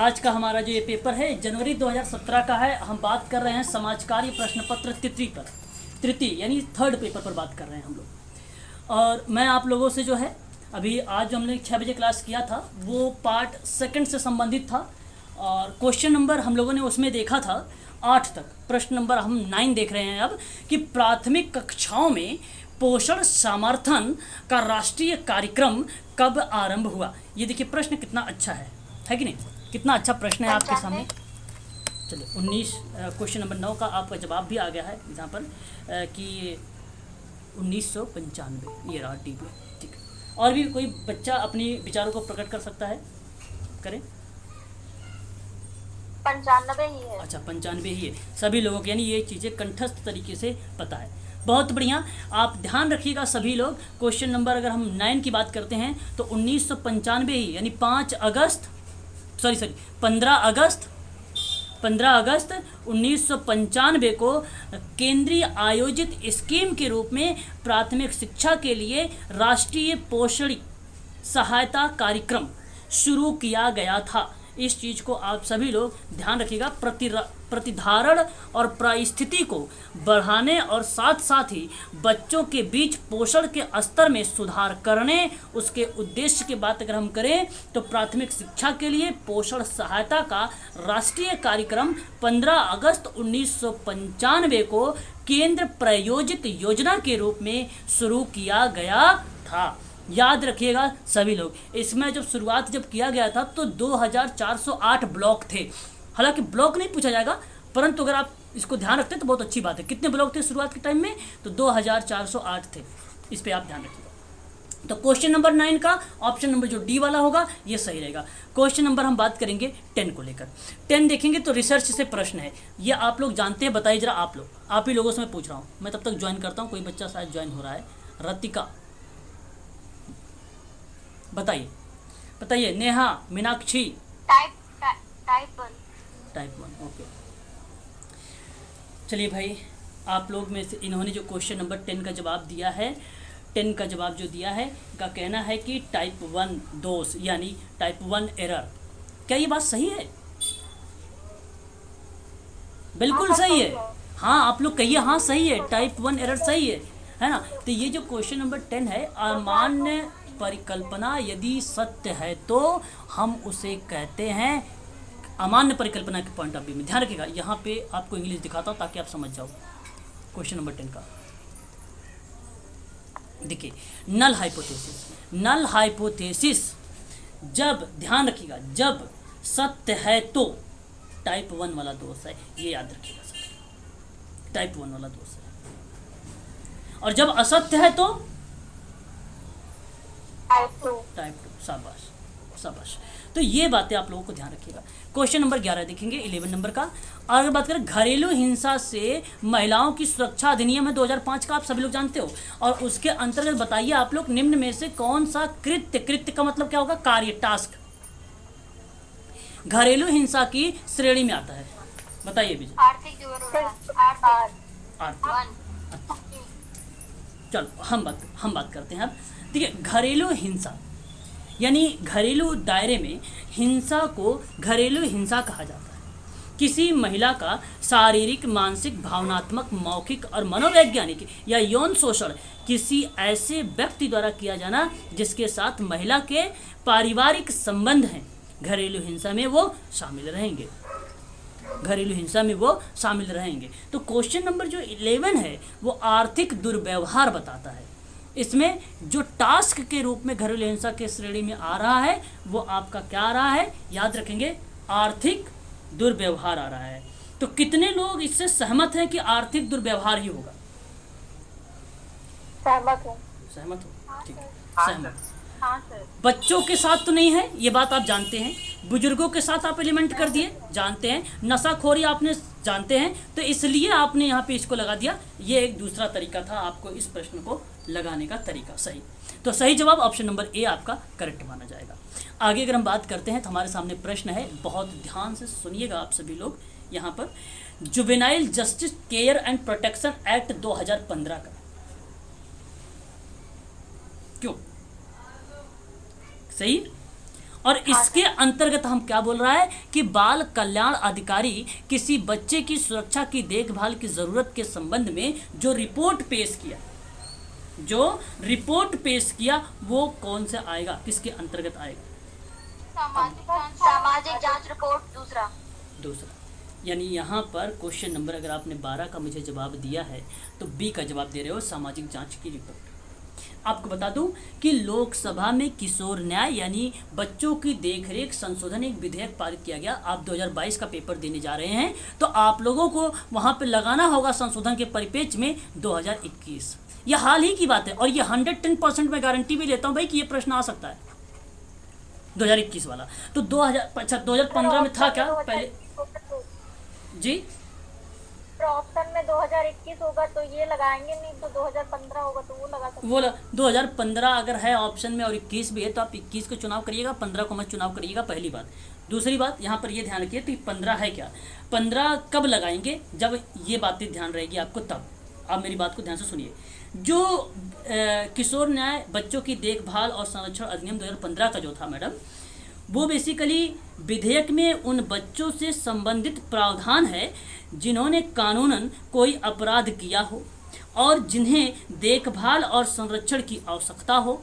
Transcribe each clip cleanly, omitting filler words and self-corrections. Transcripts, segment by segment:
आज का हमारा जो ये पेपर है जनवरी 2017 का है। हम बात कर रहे हैं समाज कार्य प्रश्न पत्र तृतीय यानी थर्ड पेपर पर बात कर रहे हैं हम लोग। और मैं आप लोगों से जो है अभी आज जो हमने 6 बजे क्लास किया था वो पार्ट सेकंड से संबंधित था और क्वेश्चन नंबर हम लोगों ने उसमें देखा था 8 तक। प्रश्न नंबर हम 9 देख रहे हैं अब कि प्राथमिक कक्षाओं में पोषण समर्थन का राष्ट्रीय कार्यक्रम कब आरंभ हुआ। ये देखिए प्रश्न कितना अच्छा है कि नहीं, कितना अच्छा प्रश्न है आपके सामने। चलिए 19 क्वेश्चन नंबर 9 का आपका जवाब भी आ गया है जहाँ पर कि 1995 ये रहा टी पे। ठीक है, और भी कोई बच्चा अपनी विचारों को प्रकट कर सकता है, करें। 95 ही है। अच्छा 95 ही है सभी लोगों के, यानी ये चीज़ें कंठस्थ तरीके से पता है। बहुत बढ़िया, आप ध्यान रखिएगा सभी लोग। क्वेश्चन नंबर अगर हम 9 की बात करते हैं तो 1995 ही यानी 15 अगस्त 1995 को केंद्रीय आयोजित स्कीम के रूप में प्राथमिक शिक्षा के लिए राष्ट्रीय पोषण सहायता कार्यक्रम शुरू किया गया था। इस चीज़ को आप सभी लोग ध्यान रखिएगा। प्रतिधारण और परिस्थिति को बढ़ाने और साथ साथ ही बच्चों के बीच पोषण के स्तर में सुधार करने, उसके उद्देश्य की बात अगर हम करें तो प्राथमिक शिक्षा के लिए पोषण सहायता का राष्ट्रीय कार्यक्रम 15 अगस्त 1995 को केंद्र प्रायोजित योजना के रूप में शुरू किया गया था। याद रखिएगा सभी लोग, इसमें जब शुरुआत किया गया था तो 2408 ब्लॉक थे। हालांकि ब्लॉक नहीं पूछा जाएगा, परंतु अगर आप इसको ध्यान रखते हैं तो बहुत अच्छी बात है। कितने ब्लॉक थे शुरुआत के टाइम में? तो 2408 थे। इस पे आप ध्यान रखिएगा। तो क्वेश्चन नंबर 9 का ऑप्शन नंबर जो डी वाला होगा ये सही रहेगा। क्वेश्चन नंबर हम बात करेंगे 10 को लेकर। 10 देखेंगे तो रिसर्च से प्रश्न है, ये आप लोग जानते हैं, बताइए जरा आप ही लोगों से मैं पूछ रहा हूँ। मैं तब तक ज्वाइन करता हूँ, कोई बच्चा शायद ज्वाइन हो रहा है। रतिका बताइए। नेहा, मीनाक्षी। टाइप 1। ओके, चलिए भाई, आप लोग में से इन्होंने जो क्वेश्चन नंबर 10 का जवाब दिया है, 10 का जवाब जो दिया है का कहना है कि टाइप 1 दोष यानी टाइप 1 एरर। क्या ये बात सही है? बिल्कुल सही है। हाँ, आप लोग कहिए हाँ सही है, टाइप 1 एरर सही है ना। तो ये जो क्वेश्चन नंबर 10 है, अमान्य परिकल्पना यदि सत्य है तो हम उसे कहते हैं अमान्य परिकल्पना के पॉइंट ऑफ व्यू में। ध्यान रखिएगा, यहाँ पे आपको इंग्लिश दिखाता हूँ ताकि आप समझ जाओ। क्वेश्चन नंबर 10 का देखिए, नल हाइपोथेसिस जब, ध्यान रखिएगा, जब सत्य है तो टाइप 1 वाला दोष है, ये याद रखिएगा सर, टाइप 1 वाला दोष है। और जब असत्य है तो टाइप 2। शाबाश। तो ये बातें आप लोगों को ध्यान रखिएगा। क्वेश्चन नंबर 11 देखेंगे, 11 नंबर का। अगर बात करें घरेलू हिंसा से महिलाओं की सुरक्षा अधिनियम है 2005 का, आप सभी लोग जानते हो। और उसके अंतर्गत बताइए आप लोग निम्न में से कौन सा कृत्य का मतलब क्या होगा? कार्य, टास्क, घरेलू हिंसा की श्रेणी में आता है। बताइए विजय। आर्थिक। चलो हम बात करते हैं अब। देखिए, घरेलू हिंसा यानी घरेलू दायरे में हिंसा को घरेलू हिंसा कहा जाता है। किसी महिला का शारीरिक, मानसिक, भावनात्मक, मौखिक और मनोवैज्ञानिक या यौन शोषण किसी ऐसे व्यक्ति द्वारा किया जाना जिसके साथ महिला के पारिवारिक संबंध हैं, घरेलू हिंसा में वो शामिल रहेंगे। तो क्वेश्चन नंबर जो 11 है वो आर्थिक दुर्व्यवहार बताता है। इसमें जो टास्क के रूप में घरेलू हिंसा के श्रेणी में आ रहा है वो आपका क्या आ रहा है? याद रखेंगे, आर्थिक दुर्व्यवहार आ रहा है। तो कितने लोग इससे सहमत हैं कि आर्थिक दुर्व्यवहार ही होगा? सहमत हो? ठीक है, सहमत। हाँ सर। बच्चों के साथ तो नहीं है, ये बात आप जानते हैं। बुजुर्गों के साथ आप एलिमेंट कर दिए, जानते हैं। नशाखोरी आपने जानते हैं, तो इसलिए आपने यहाँ पे इसको लगा दिया। ये एक दूसरा तरीका था आपको इस प्रश्न को लगाने का तरीका। सही, तो सही जवाब ऑप्शन नंबर ए आपका करेक्ट माना जाएगा। आगे अगर हम बात करते हैं तो हमारे सामने प्रश्न है, बहुत ध्यान से सुनिएगा आप सभी लोग। यहाँ पर juvenile justice care and protection act 2015 का क्यों सही और इसके अंतर्गत हम क्या बोल रहा है कि बाल कल्याण अधिकारी किसी बच्चे की सुरक्षा की देखभाल की जरूरत के संबंध में जो रिपोर्ट पेश किया वो कौन से आएगा, किसके अंतर्गत आएगा? सामाजिक जांच रिपोर्ट दूसरा। यानी यहाँ पर क्वेश्चन नंबर अगर आपने 12 का मुझे जवाब दिया है तो बी का जवाब दे रहे हो, सामाजिक जांच की रिपोर्ट। आपको बता दूं कि लोकसभा में किशोर न्याय यानी बच्चों की देखरेख संशोधन एक विधेयक पारित किया गया। आप 2022 का पेपर देने जा रहे हैं तो आप लोगों को वहां पे लगाना होगा संशोधन के परिपेक्ष में 2021। यह हाल ही की बात है और ये 110% मैं गारंटी भी लेता हूं भाई कि ये प्रश्न आ सकता है 2021 वाला। तो 2015 में था क्या पहले जी? ऑप्शन में 2021 होगा तो ये लगाएंगे, नहीं तो 2015 होगा तो वो लगा सकते। वो 2015 अगर है ऑप्शन में और 21 भी है तो आप 21 को चुनाव करिएगा, 15 को मत चुनाव करिएगा, पहली बात। दूसरी बात यहाँ पर ये ध्यान रखिए तो 15 है क्या, 15 कब लगाएंगे जब ये बातें ध्यान रहेगी आपको तब। आप मेरी बात को ध्यान से सुनिए। जो किशोर न्याय बच्चों की देखभाल और संरक्षण अधिनियम 2015 का जो था मैडम, वो बेसिकली विधेयक में उन बच्चों से संबंधित प्रावधान है जिन्होंने कानूनन कोई अपराध किया हो और जिन्हें देखभाल और संरक्षण की आवश्यकता हो।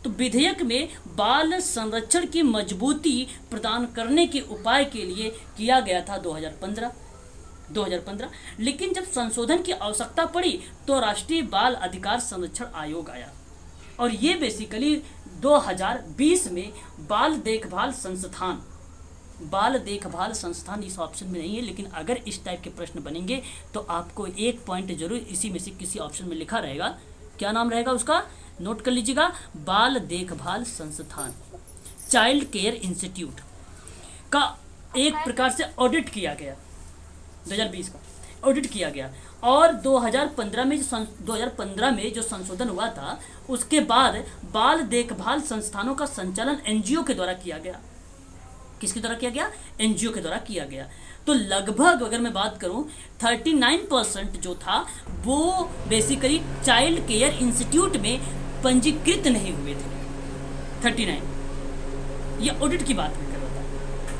तो विधेयक में बाल संरक्षण की मजबूती प्रदान करने के उपाय के लिए किया गया था 2015। लेकिन जब संशोधन की आवश्यकता पड़ी तो राष्ट्रीय बाल अधिकार संरक्षण आयोग आया और ये बेसिकली 2020 में बाल देखभाल संस्थान इस ऑप्शन में नहीं है, लेकिन अगर इस टाइप के प्रश्न बनेंगे तो आपको एक पॉइंट जरूर इसी में से किसी ऑप्शन में लिखा रहेगा। क्या नाम रहेगा उसका, नोट कर लीजिएगा, बाल देखभाल संस्थान, चाइल्ड केयर इंस्टीट्यूट का एक प्रकार से ऑडिट किया गया, 2020 का ऑडिट किया गया। और 2015 में जो संशोधन हुआ था उसके बाद बाल देखभाल संस्थानों का संचालन एनजीओ के द्वारा किया गया। किसके द्वारा किया गया? एनजीओ के द्वारा किया गया। तो लगभग अगर मैं बात करूं 39% जो था वो बेसिकली चाइल्ड केयर इंस्टीट्यूट में पंजीकृत नहीं हुए थे। 39, ये ऑडिट की बात कर रहा था,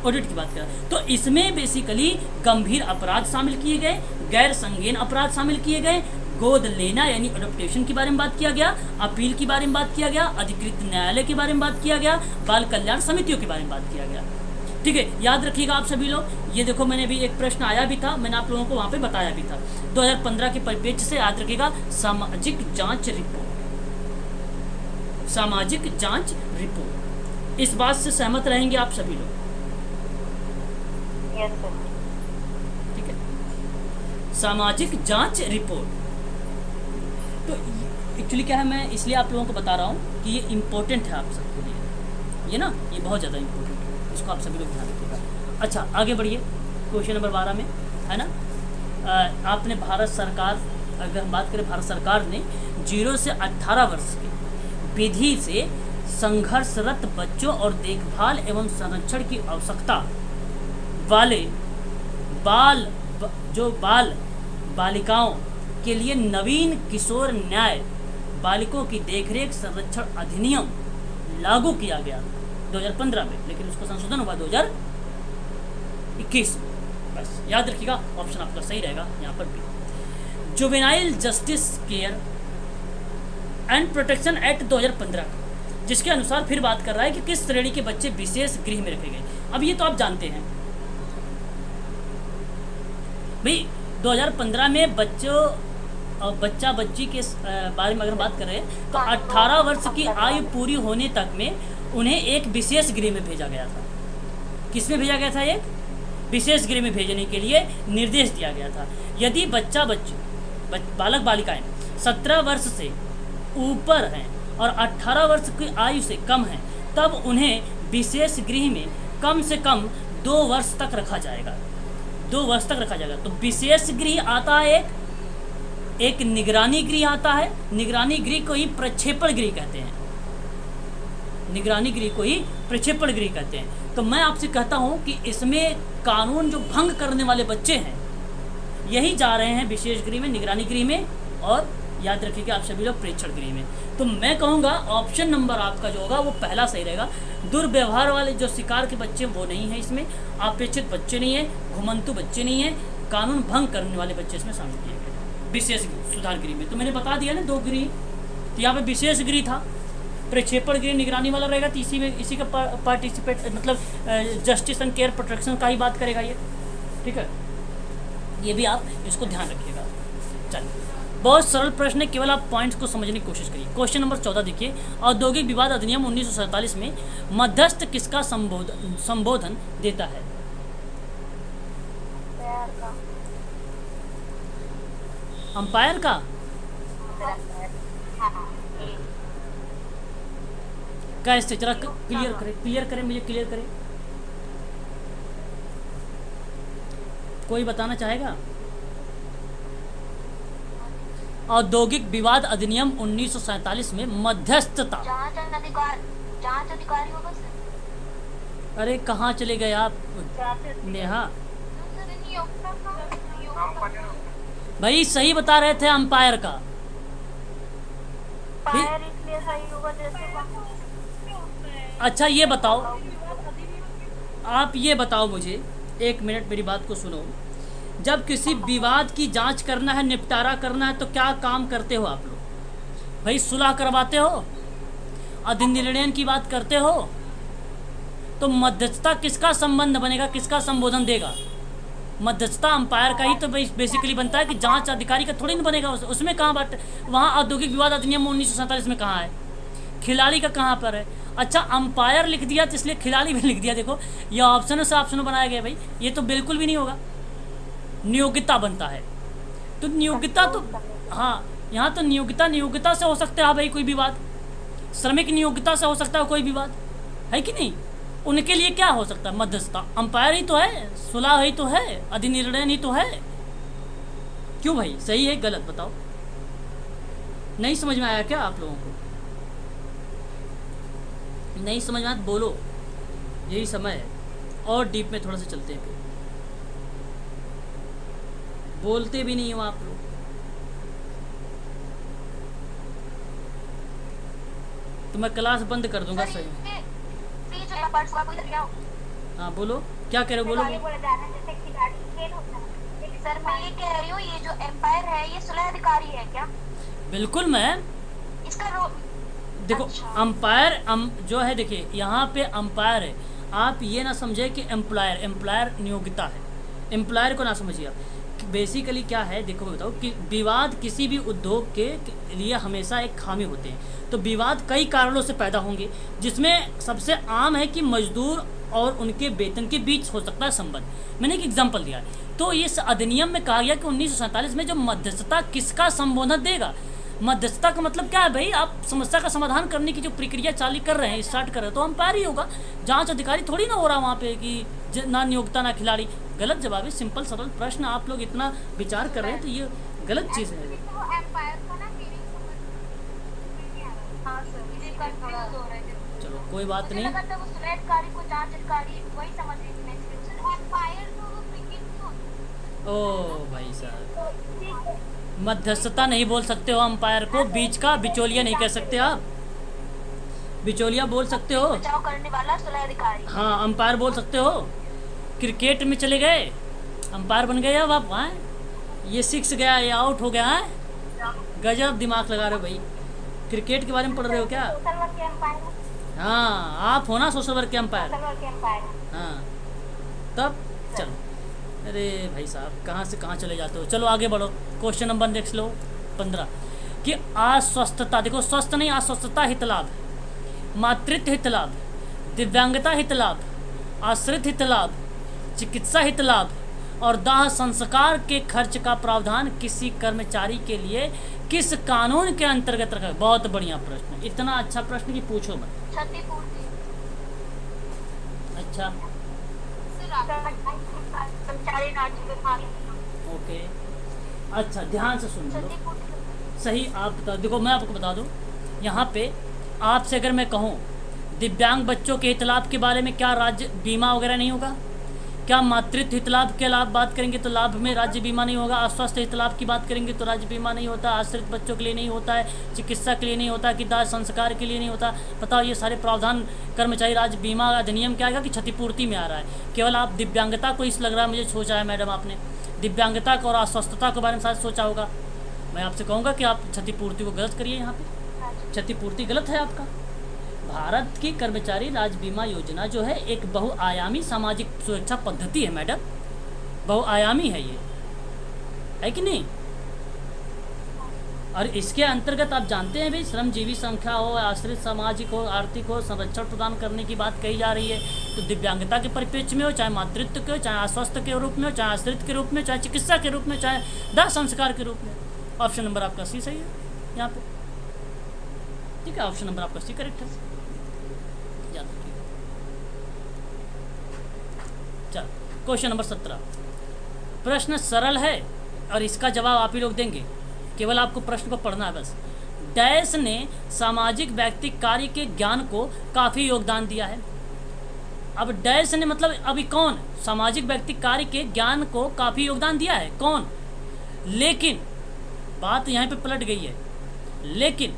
ऑडिट की बात कर रहा। तो इसमें बेसिकली गंभीर अपराध शामिल किए गए, गैर संगीन अपराध शामिल किए गए, गोद लेना यानी अडॉप्टेशन के बारे में बात किया गया, अपील के बारे में बात किया गया, अधिकृत न्यायालय के बारे में बात किया गया, बाल कल्याण समितियों के बारे में बात किया गया। ठीक है, याद रखिएगा आप सभी लोग। ये देखो मैंने भी एक प्रश्न आया भी था, मैंने आप लोगों को वहां पे बताया भी था 2015 के परिप्रेक्ष्य से। याद रखिएगा, सामाजिक जांच रिपोर्ट। इस बात से सहमत रहेंगे आप सभी लोग? ठीक है, सामाजिक जांच रिपोर्ट। तो एक्चुअली क्या है, मैं इसलिए आप लोगों को बता रहा हूँ कि ये इम्पोर्टेंट है आप सबके लिए, ये ना ये बहुत ज़्यादा इम्पोर्टेंट है, इसको आप सभी लोग ध्यान रखिएगा। अच्छा आगे बढ़िए, क्वेश्चन नंबर 12 में है ना, आपने भारत सरकार, अगर हम बात करें भारत सरकार ने 0 से 18 वर्ष के विधि से संघर्षरत बच्चों और देखभाल एवं संरक्षण की आवश्यकता वाले बालिकाओं के लिए नवीन किशोर न्याय बालिकों की देखरेख संरक्षण अधिनियम लागू किया गया 2015 में, लेकिन उसका संशोधन हुआ 2021। बस याद रखिएगा, ऑप्शन आपका सही रहेगा यहाँ पर भी। Juvenile justice care and protection act 2015 जिसके अनुसार फिर बात कर रहा है कि किस श्रेणी के बच्चे विशेष गृह में रखे गए। अब ये तो आप जानते हैं भाई, 2015 में बच्चा बच्ची के बारे में अगर बात करें तो 18 वर्ष की आयु पूरी होने तक में उन्हें एक विशेष गृह में भेजा गया था। किस में भेजा गया था? एक विशेष गृह में भेजने के लिए निर्देश दिया गया था। यदि बालक बालिकाएं 17 वर्ष से ऊपर हैं और 18 वर्ष की आयु से कम हैं, तब उन्हें विशेष गृह में कम से कम 2 वर्ष तक रखा जाएगा। 2 वर्ष तक रखा जाएगा। तो विशेष गृह आता है, एक निगरानी गृह आता है। निगरानी गृह को ही प्रक्षेपण गृह कहते हैं। निगरानी गृह को ही प्रक्षेपण गृह कहते हैं। तो मैं आपसे कहता हूं कि इसमें कानून जो भंग करने वाले बच्चे हैं यही जा रहे हैं विशेष गृह में, निगरानी गृह में और याद रखिएगा आप सभी लोग प्रेक्षण गृह में। तो मैं कहूँगा ऑप्शन नंबर आपका जो होगा वो पहला सही रहेगा। दुर्व्यवहार वाले जो शिकार के बच्चे वो नहीं है इसमें, अपेक्षित बच्चे नहीं है, घुमंतु बच्चे नहीं है, कानून भंग करने वाले बच्चे इसमें शामिल किए गए विशेष सुधार गृह में। तो मैंने बता दिया ना 2 गृह, तो यहाँ पे विशेष गृह था, प्रक्षेपण गृह निगरानी वाला रहेगा, तो इसी का पार्टिसिपेट मतलब जस्टिस एंड केयर प्रोटेक्शन का ही बात करेगा ये, ठीक है। ये भी आप इसको ध्यान रखिएगा। चलिए, बहुत सरल प्रश्न है, केवल आप पॉइंट्स को समझने की कोशिश करिए। क्वेश्चन नंबर 14 देखिए, औद्योगिक विवाद अधिनियम 1947 में मध्यस्थ किसका संबोधन देता है? पैर का। अंपायर का? हाँ। कैसे, जरा क्लियर करें मुझे, क्लियर करें। कोई बताना चाहेगा? औद्योगिक विवाद अधिनियम 1947 में मध्यस्थता। जांच अधिकारी होगा सर। अरे कहाँ चले गए आप नेहा? भाई सही बता रहे थे, अंपायर का। पैर इसलिए सही होगा जैसे अच्छा ये बताओ, आप ये बताओ मुझे, 1 मिनट मेरी बात को सुनो। जब किसी विवाद की जांच करना है, निपटारा करना है, तो क्या काम करते हो आप लोग? भाई सुलह करवाते हो, अधिनिर्णय की बात करते हो, तो मध्यस्थता किसका संबंध बनेगा, किसका संबोधन देगा? मध्यस्थता अंपायर का ही तो बेसिकली बनता है कि जांच अधिकारी का थोड़ी ना बनेगा। उसमें कहाँ बात, वहाँ औद्योगिक विवाद अधिनियम 1947 में कहाँ है? खिलाड़ी का कहाँ पर है? अच्छा अंपायर लिख दिया तो इसलिए खिलाड़ी भी लिख दिया। देखो ये ऑप्शनों से ऑप्शनों बनाया गया भाई, ये तो बिल्कुल भी नहीं होगा। नियोगिता बनता है, तो नियोगिता तो हाँ, यहाँ तो नियोगिता से हो सकता है भाई कोई विवाद, श्रमिक नियोगिता से हो सकता है कोई विवाद, है कि नहीं? उनके लिए क्या हो सकता है? मध्यस्थता अंपायर ही तो है, सुलह ही तो है, अधिनिर्णय ही तो है। क्यों भाई, सही है गलत बताओ? नहीं समझ में आया क्या आप लोगों को? नहीं समझ में आया तो बोलो, यही समय है। और डीप में थोड़ा सा चलते हैं, फिर बोलते भी नहीं हो आप लोग। तो मैं क्लास बंद कर दूंगा। सही, हाँ बोलो, क्या कह रहे हो? बोलो। सर मैं ये कह रही हूँ, ये जो एम्पायर है ये सुलह अधिकारी है क्या? बिल्कुल मैम, इसका रोल देखो अच्छा। अंपायर जो है, देखिए यहाँ पे अंपायर है, आप ये ना समझे कि एम्प्लॉयर नियोगिता है, एम्प्लॉयर को ना समझिए आप। बेसिकली क्या है, देखो मैं बताऊँ कि विवाद किसी भी उद्योग के लिए हमेशा एक खामी होते हैं। तो विवाद कई कारणों से पैदा होंगे, जिसमें सबसे आम है कि मजदूर और उनके वेतन के बीच हो सकता है संबंध। मैंने एक एग्जांपल दिया है। तो इस अधिनियम में कहा गया कि 1947 में जो मध्यस्थता किसका संबोधन देगा। मध्यस्थता का मतलब क्या है भाई? आप समस्या का समाधान करने की जो प्रक्रिया चालू कर रहे हैं, स्टार्ट कर रहे हैं, तो अंपायर ही होगा। जांच अधिकारी थोड़ी ना हो रहा वहाँ पे कि ना नियोक्ता ना खिलाड़ी। गलत जवाब है, सिंपल सरल प्रश्न। आप लोग इतना विचार कर रहे हैं तो ये गलत चीज़ है। चलो कोई बात नहीं, ओ भाई साहब, मध्यस्थता नहीं बोल सकते हो अंपायर को, बीच का बिचौलिया नहीं कह सकते आप। बिचौलिया बोल सकते हो, बचाव करने वाला सुलह अधिकारी। हाँ अंपायर बोल सकते हो। क्रिकेट में चले गए, अंपायर बन गए अब आप। वहाँ ये 6 गया, ये आउट हो गया है। गजब दिमाग लगा रहे हो भाई। क्रिकेट के बारे में पढ़ रहे हो क्या? सोशल वर्क के एम्पायर। हाँ आप हो ना सोशल वर्क के अंपायर। सोशल वर्क के एम्पायर। हाँ तब चलो, अरे भाई साहब कहाँ से कहाँ चले जाते हो। चलो आगे बढ़ो। क्वेश्चन नंबर नेक्स्ट लो 15 कि अस्वस्थता, देखो स्वस्थ नहीं, अस्वस्थता हित लाभ, मातृत्व हित लाभ, दिव्यांगता हित लाभ, आश्रित हित लाभ, चिकित्सा हित लाभ और दाह संस्कार के खर्च का प्रावधान किसी कर्मचारी के लिए किस कानून के अंतर्गत रखा? बहुत बढ़िया प्रश्न, इतना अच्छा प्रश्न कि पूछो मत। क्षतिपूर्ति। अच्छा कर्मचारी राज्य विभाग। ओके, अच्छा ध्यान से सुन लो। क्षतिपूर्ति। सही आप बता, देखो मैं आपको बता दूं, यहाँ पे आपसे अगर मैं कहूँ दिव्यांग बच्चों के हित लाभ के बारे में, क्या राज्य बीमा वगैरह नहीं होगा? क्या मातृत्व हित लाभ के लाभ बात करेंगे तो लाभ में राज्य बीमा नहीं होगा। अस्वस्थ हित लाभ की बात करेंगे तो राज्य बीमा नहीं होता। आश्रित बच्चों के लिए नहीं होता है, चिकित्सा के लिए नहीं होता, कि दाह संस्कार के लिए नहीं होता। बताओ ये सारे प्रावधान कर्मचारी राज्य बीमा अधिनियम क्या आएगा कि क्षतिपूर्ति में आ रहा है। केवल आप दिव्यांगता को इस लग रहा है, मुझे सोचा है मैडम आपने दिव्यांगता को और अस्वस्थता के बारे में शायद सोचा होगा। मैं आपसे कहूँगा कि आप क्षतिपूर्ति को गलत करिए। यहाँ पे क्षतिपूर्ति गलत है आपका। भारत की कर्मचारी राज्य बीमा योजना जो है एक बहुआयामी सामाजिक सुरक्षा पद्धति है मैडम, बहुआयामी है ये, है कि नहीं। और इसके अंतर्गत आप जानते हैं भाई श्रमजीवी संख्या हो, आश्रित सामाजिक हो, आर्थिक हो, संरक्षण प्रदान करने की बात कही जा रही है। तो दिव्यांगता के परिप्रेक्ष्य में हो, चाहे मातृत्व के हो, चाहे अस्वस्थ के रूप में हो, चाहे आश्रित के रूप में, चाहे चिकित्सा के रूप में, चाहे दाह संस्कार के रूप में। ऑप्शन नंबर आपका सी सही है यहाँ पे, ठीक है। ऑप्शन नंबर आपका सी करेक्ट है, याद रखिए। चल क्वेश्चन नंबर 17। प्रश्न सरल है और इसका जवाब आप ही लोग देंगे, केवल आपको प्रश्न को पढ़ना है बस। डैश ने सामाजिक व्यक्तिक कार्य के ज्ञान को काफ़ी योगदान दिया है। अब डैश ने मतलब अभी कौन सामाजिक व्यक्तिक कार्य के ज्ञान को काफ़ी योगदान दिया है, कौन। लेकिन बात यहाँ पे पलट गई है, लेकिन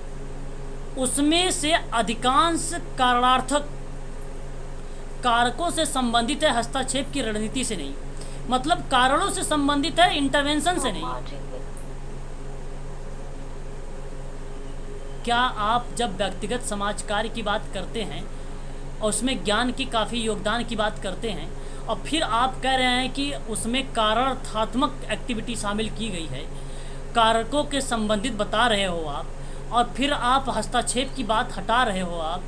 उसमें से अधिकांश कारणार्थक कारकों से संबंधित है, हस्तक्षेप की रणनीति से नहीं। मतलब कारणों से संबंधित है, इंटरवेंशन से नहीं। क्या आप जब व्यक्तिगत समाज कार्य की बात करते हैं और उसमें ज्ञान की काफ़ी योगदान की बात करते हैं और फिर आप कह रहे हैं कि उसमें कारणात्मक एक्टिविटी शामिल की गई है, कारकों के संबंधित बता रहे हो आप, और फिर आप हस्तक्षेप की बात हटा रहे हो आप,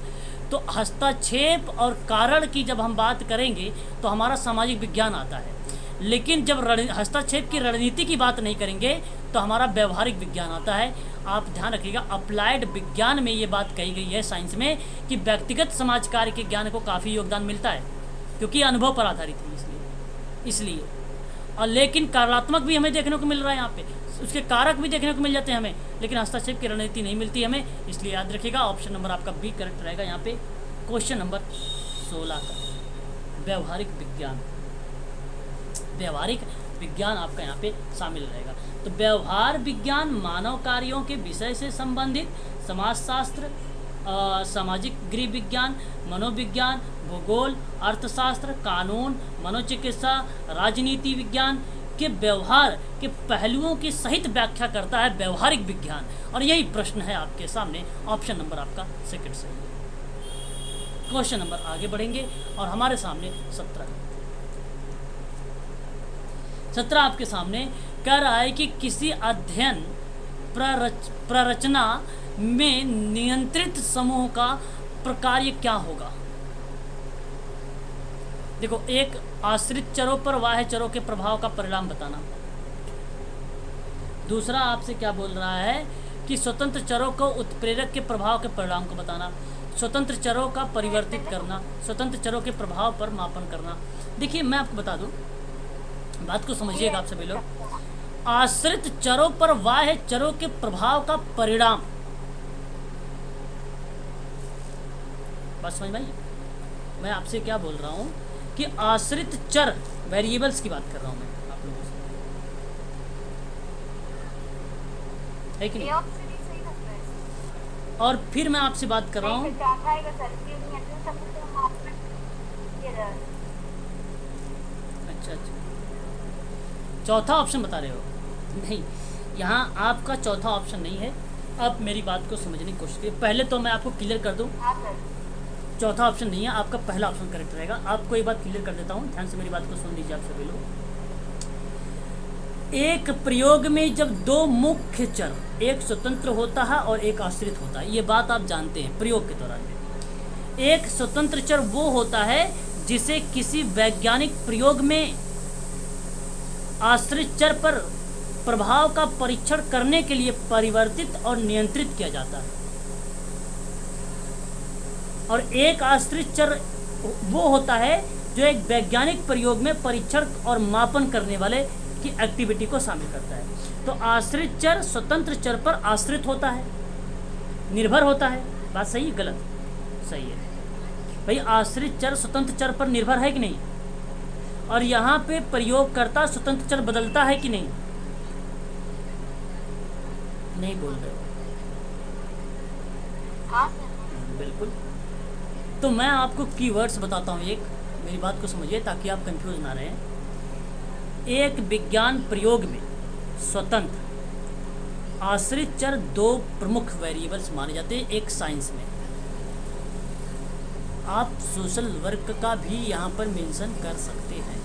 तो हस्तक्षेप और कारण की जब हम बात करेंगे तो हमारा सामाजिक विज्ञान आता है। लेकिन जब हस्तक्षेप की रणनीति की बात नहीं करेंगे तो हमारा व्यवहारिक विज्ञान आता है। आप ध्यान रखिएगा, अप्लाइड विज्ञान में ये बात कही गई है साइंस में कि व्यक्तिगत समाज कार्य के ज्ञान को काफ़ी योगदान मिलता है, क्योंकि अनुभव पर आधारित है इसलिए। और लेकिन कारणात्मक भी हमें देखने को मिल रहा है यहाँ पे, उसके कारक भी देखने को मिल जाते हैं हमें, लेकिन हस्तक्षेप की रणनीति नहीं मिलती हमें। इसलिए याद रखिएगा ऑप्शन नंबर आपका बी करेक्ट रहेगा यहाँ पे क्वेश्चन नंबर 16 का। व्यवहारिक विज्ञान, व्यवहारिक विज्ञान आपका यहाँ पे शामिल रहेगा। तो व्यवहार विज्ञान मानव कार्यों के विषय से संबंधित समाजशास्त्र, सामाजिक गृह विज्ञान, मनोविज्ञान, भूगोल, अर्थशास्त्र, कानून, मनोचिकित्सा, राजनीति विज्ञान के व्यवहार के पहलुओं की सहित व्याख्या करता है व्यवहारिक विज्ञान। और यही प्रश्न है आपके सामने, ऑप्शन नंबर आपका सेकंड सही है। क्वेश्चन नंबर आगे बढ़ेंगे और हमारे सामने 17 आपके सामने कह रहा है कि किसी अध्ययन प्ररचना में नियंत्रित समूह का प्रकार क्या होगा। देखो, एक आश्रित चरों पर बाह्य चरों के प्रभाव का परिणाम बताना। दूसरा आपसे क्या बोल रहा है कि स्वतंत्र चरों को उत्प्रेरक के प्रभाव के परिणाम को बताना। स्वतंत्र चरों का परिवर्तित करना, स्वतंत्र चरों के प्रभाव पर मापन करना। देखिए मैं आपको बता दूं, बात को समझिएगा आप सभी लोग। आश्रित चरों पर बाह्य चरों के प्रभाव का परिणाम, बात समझ में आई? मैं आपसे क्या बोल रहा हूँ कि आश्रित चर वेरिएबल्स की बात कर रहा हूँ मैं आप लोगों से, है कि नहीं? और फिर मैं आपसे बात कर रहा हूँ, अच्छा अच्छा चौथा ऑप्शन बता रहे हो? नहीं, यहाँ आपका चौथा ऑप्शन नहीं है। अब मेरी बात को समझने की कोशिश कीजिए। पहले तो मैं आपको क्लियर कर दूँ, चौथा ऑप्शन नहीं है आपका, पहला ऑप्शन करेक्ट रहेगा। आपको एक बात क्लियर कर देता हूँ, ध्यान से मेरी बात को सुन लीजिए आप सभी लोग। एक प्रयोग में जब दो मुख्य चर, एक स्वतंत्र होता है और एक आश्रित होता है, ये बात आप जानते हैं। प्रयोग के दौरान एक स्वतंत्र चर वो होता है जिसे किसी वैज्ञानिक प्रयोग में आश्रित चर पर प्रभाव का परीक्षण करने के लिए परिवर्तित और नियंत्रित किया जाता है, और एक आश्रित चर वो होता है जो एक वैज्ञानिक प्रयोग में परीक्षण और मापन करने वाले की एक्टिविटी को शामिल करता है। तो आश्रित चर स्वतंत्र चर पर आश्रित होता है, निर्भर होता है। बात सही है गलत? सही है भाई। आश्रित चर स्वतंत्र चर पर निर्भर है कि नहीं? और यहाँ पे प्रयोगकर्ता स्वतंत्र चर बदलता है कि नहीं? नहीं बोल रहे हो? हाँ सर। बिल्कुल। तो मैं आपको कीवर्ड्स बताता हूँ एक, मेरी बात को समझिए ताकि आप कंफ्यूज ना रहें। एक विज्ञान प्रयोग में स्वतंत्र आश्रित चर दो प्रमुख वेरिएबल्स माने जाते हैं, एक साइंस में। आप सोशल वर्क का भी यहाँ पर मेंशन कर सकते हैं।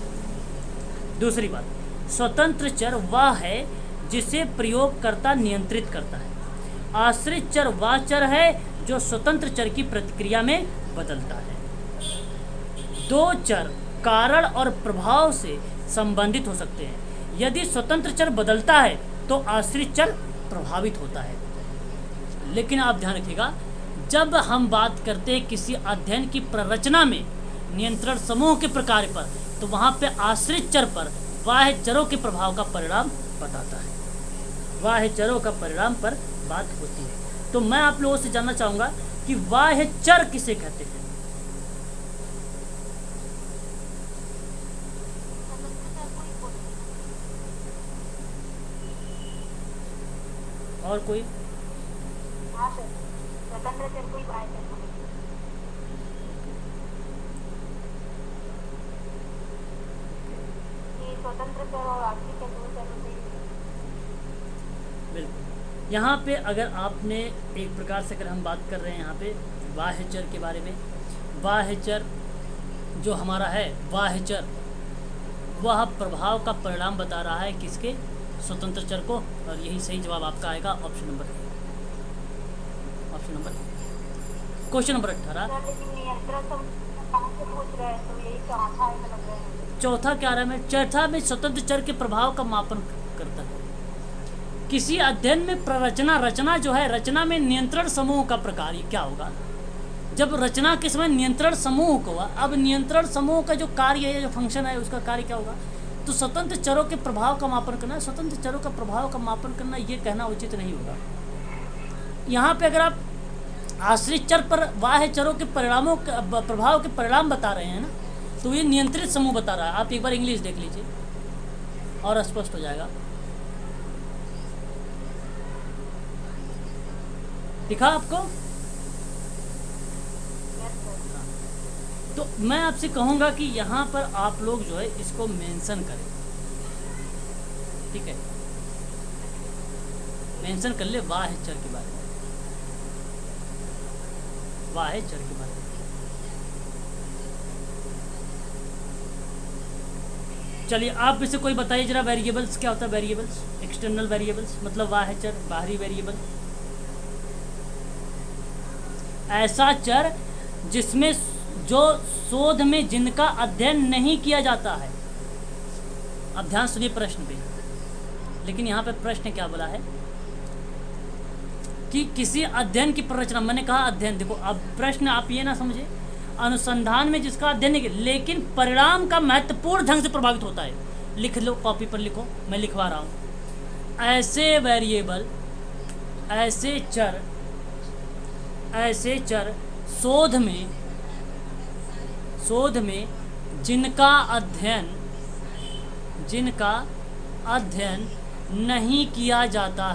दूसरी बात, स्वतंत्र चर वह है जिसे प्रयोगकर्ता नियंत्रित करता है। आश्रित चर वह चर है जो स्वतंत्र चर की प्रतिक्रिया में बदलता है। दो चर कारण और प्रभाव से संबंधित हो सकते हैं। यदि स्वतंत्र चर बदलता है तो आश्रित चर प्रभावित होता है। लेकिन आप ध्यान रखिएगा, जब हम बात करते हैं किसी अध्ययन की प्ररचना में नियंत्रण समूह के प्रकार पर, तो वहाँ पे आश्रित चर पर बाह्य चरों के प्रभाव का परिणाम बताता है। बाह्य चरों का परिणाम पर बात होती है। तो मैं आप लोगों से जानना चाहूँगा कि बाह्य चर किसे कहते हैं? और कोई? हाँ सर, स्वतंत्र चर कोई बाहर चर को ये स्वतंत्र चर और आश्रित चर दो चरों से। बिल्कुल। यहाँ पे अगर आपने एक प्रकार से, अगर हम बात कर रहे हैं यहाँ पे बाह्य चर के बारे में, बाह्य चर जो हमारा है, बाह्य चर वह प्रभाव का परिणाम बता रहा है किसके? स्वतंत्र चर को। और यही सही जवाब आपका आएगा option number question number 18। Sir लेकिन नियंत्रण समूह कहाँ से पूछ रहे हैं, तो यही चौथा है लग रहा है। चौथा क्या रहा है? चौथा में स्वतंत्र चर के प्रभाव का मापन करता है। किसी अध्ययन में प्ररचना, रचना जो है, रचना में नियंत्रण समूह का प्रकार क्या होगा? जब रचना के समय नियंत्रण समूह को, अब नियंत्रण समूह का जो कार्य है, जो फंक्शन है, उसका कार्य क्या होगा? तो स्वतंत्र चरों के प्रभाव का मापन करना। स्वतंत्र चरों का प्रभाव का मापन करना, ये कहना उचित नहीं होगा। यहाँ पे अगर आप आश्रित चर पर बाह्य चरों के परिणामों प्रभाव के परिणाम बता रहे हैं ना, तो ये नियंत्रित समूह बता रहा है। आप एक बार इंग्लिश देख लीजिए और स्पष्ट हो जाएगा। दिखा आपको? तो मैं आपसे कहूँगा कि यहाँ पर आप लोग जो है इसको मेंशन करें, ठीक है? मेंशन कर ले बाह्य चर के बारे में, बाह्य चर के बारे में। चलिए आप में से कोई बताइए जरा, वेरिएबल्स क्या होता है? वेरिएबल्स, एक्सटर्नल वेरिएबल्स मतलब बाह्य चर, बाहरी वेरिएबल। ऐसा चर जिसमें जो शोध में जिनका अध्ययन नहीं किया जाता है। अब ध्यान सुनिए प्रश्न पे, लेकिन यहाँ पे प्रश्न क्या बोला है कि किसी अध्ययन की प्ररचना, मैंने कहा अध्ययन, देखो अब प्रश्न आप ये ना समझे अनुसंधान में जिसका अध्ययन नहीं किया लेकिन परिणाम का महत्वपूर्ण ढंग से प्रभावित होता है। लिख लो, कॉपी पर लिखो, मैं लिखवा रहा हूँ। ऐसे वेरिएबल, ऐसे चर शोध में जिनका अध्ययन नहीं किया जाता